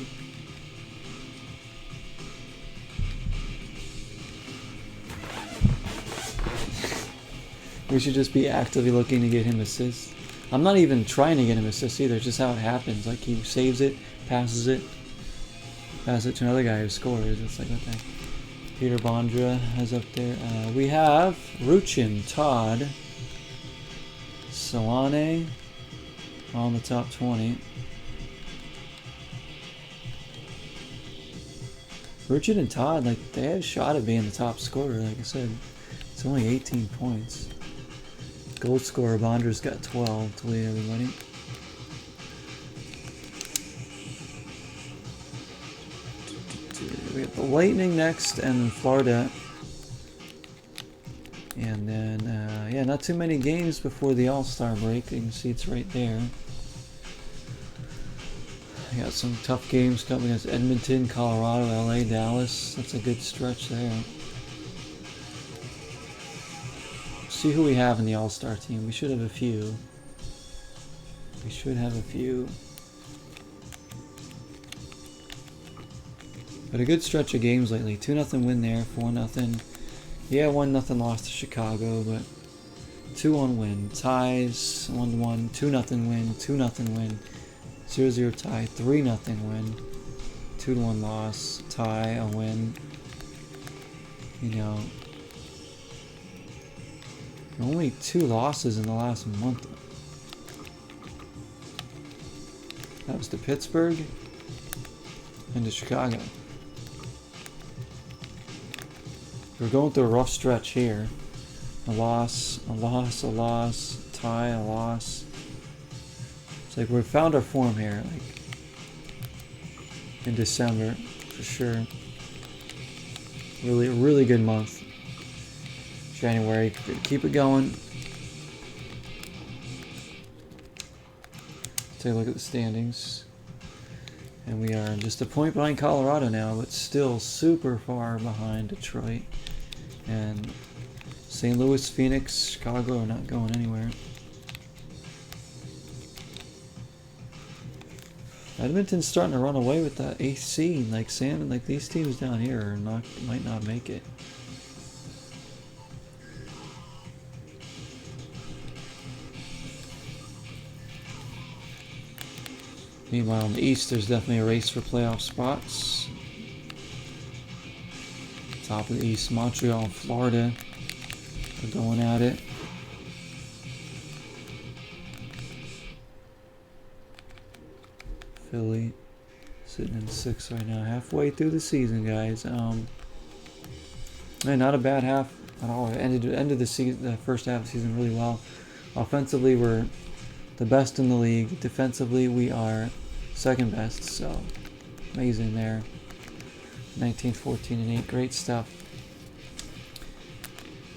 We should just be actively looking to get him assists. I'm not even trying to get him assists either. It's just how it happens. Like, he saves it, passes it to another guy who scores. It's like, okay. Peter Bondra has up there. We have Ruchin, Todd, Solane on the top 20. Ruchin and Todd, like, they had a shot at being the top scorer. Like I said, it's only 18 points. Goal scorer Bondra's got 12 to lead everybody. the Lightning next, and Florida. And then, yeah, not too many games before the All-Star break. You can see it's right there. I got some tough games coming against Edmonton, Colorado, LA, Dallas. That's a good stretch there. See who we have in the All-Star team. We should have a few. We should have a few. But a good stretch of games lately. 2-0 win there, 4-0. Yeah, 1-0 loss to Chicago, but 2-1 win. Ties, 1-1, 2-0 win, 2-0 win, 0-0 tie, 3-0 win, 2-1 loss, tie, a win. You know, only 2 losses in the last month. That was to Pittsburgh and to Chicago. We're going through a rough stretch here. A loss, a loss, a loss, tie, a loss. It's like we've found our form here, like in December, for sure. Really good month. January, keep it going. Take a look at the standings. And we are just a point behind Colorado now, but still super far behind Detroit. And St. Louis, Phoenix, Chicago are not going anywhere. Edmonton's starting to run away with that AC. Like these teams down here are might not make it. Meanwhile, in the East, there's definitely a race for playoff spots. Top of the East, Montreal and Florida are going at it. Philly sitting in 6th right now, halfway through the season, guys. Man, not a bad half at all. Ended the season, the first half of the season, really well. Offensively, we're the best in the league. Defensively, we are second best. So amazing there. 19, 14, and 8. Great stuff.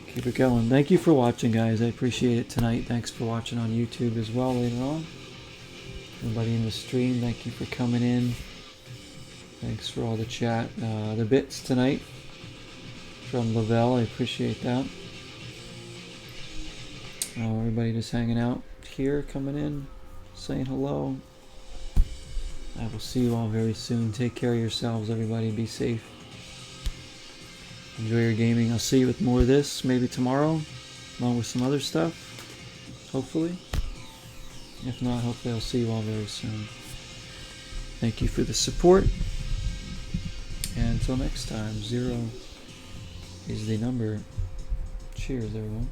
Keep it going. Thank you for watching, guys. I appreciate it tonight. Thanks for watching on YouTube as well later on. Everybody in the stream, thank you for coming in. Thanks for all the chat. The bits tonight from Lavelle. I appreciate that. Everybody just hanging out here, coming in, saying hello. I will see you all very soon. Take care of yourselves, everybody. Be safe. Enjoy your gaming. I'll see you with more of this maybe tomorrow, along with some other stuff, hopefully. If not, hopefully I'll see you all very soon. Thank you for the support. And until next time, 0 is the number. Cheers, everyone.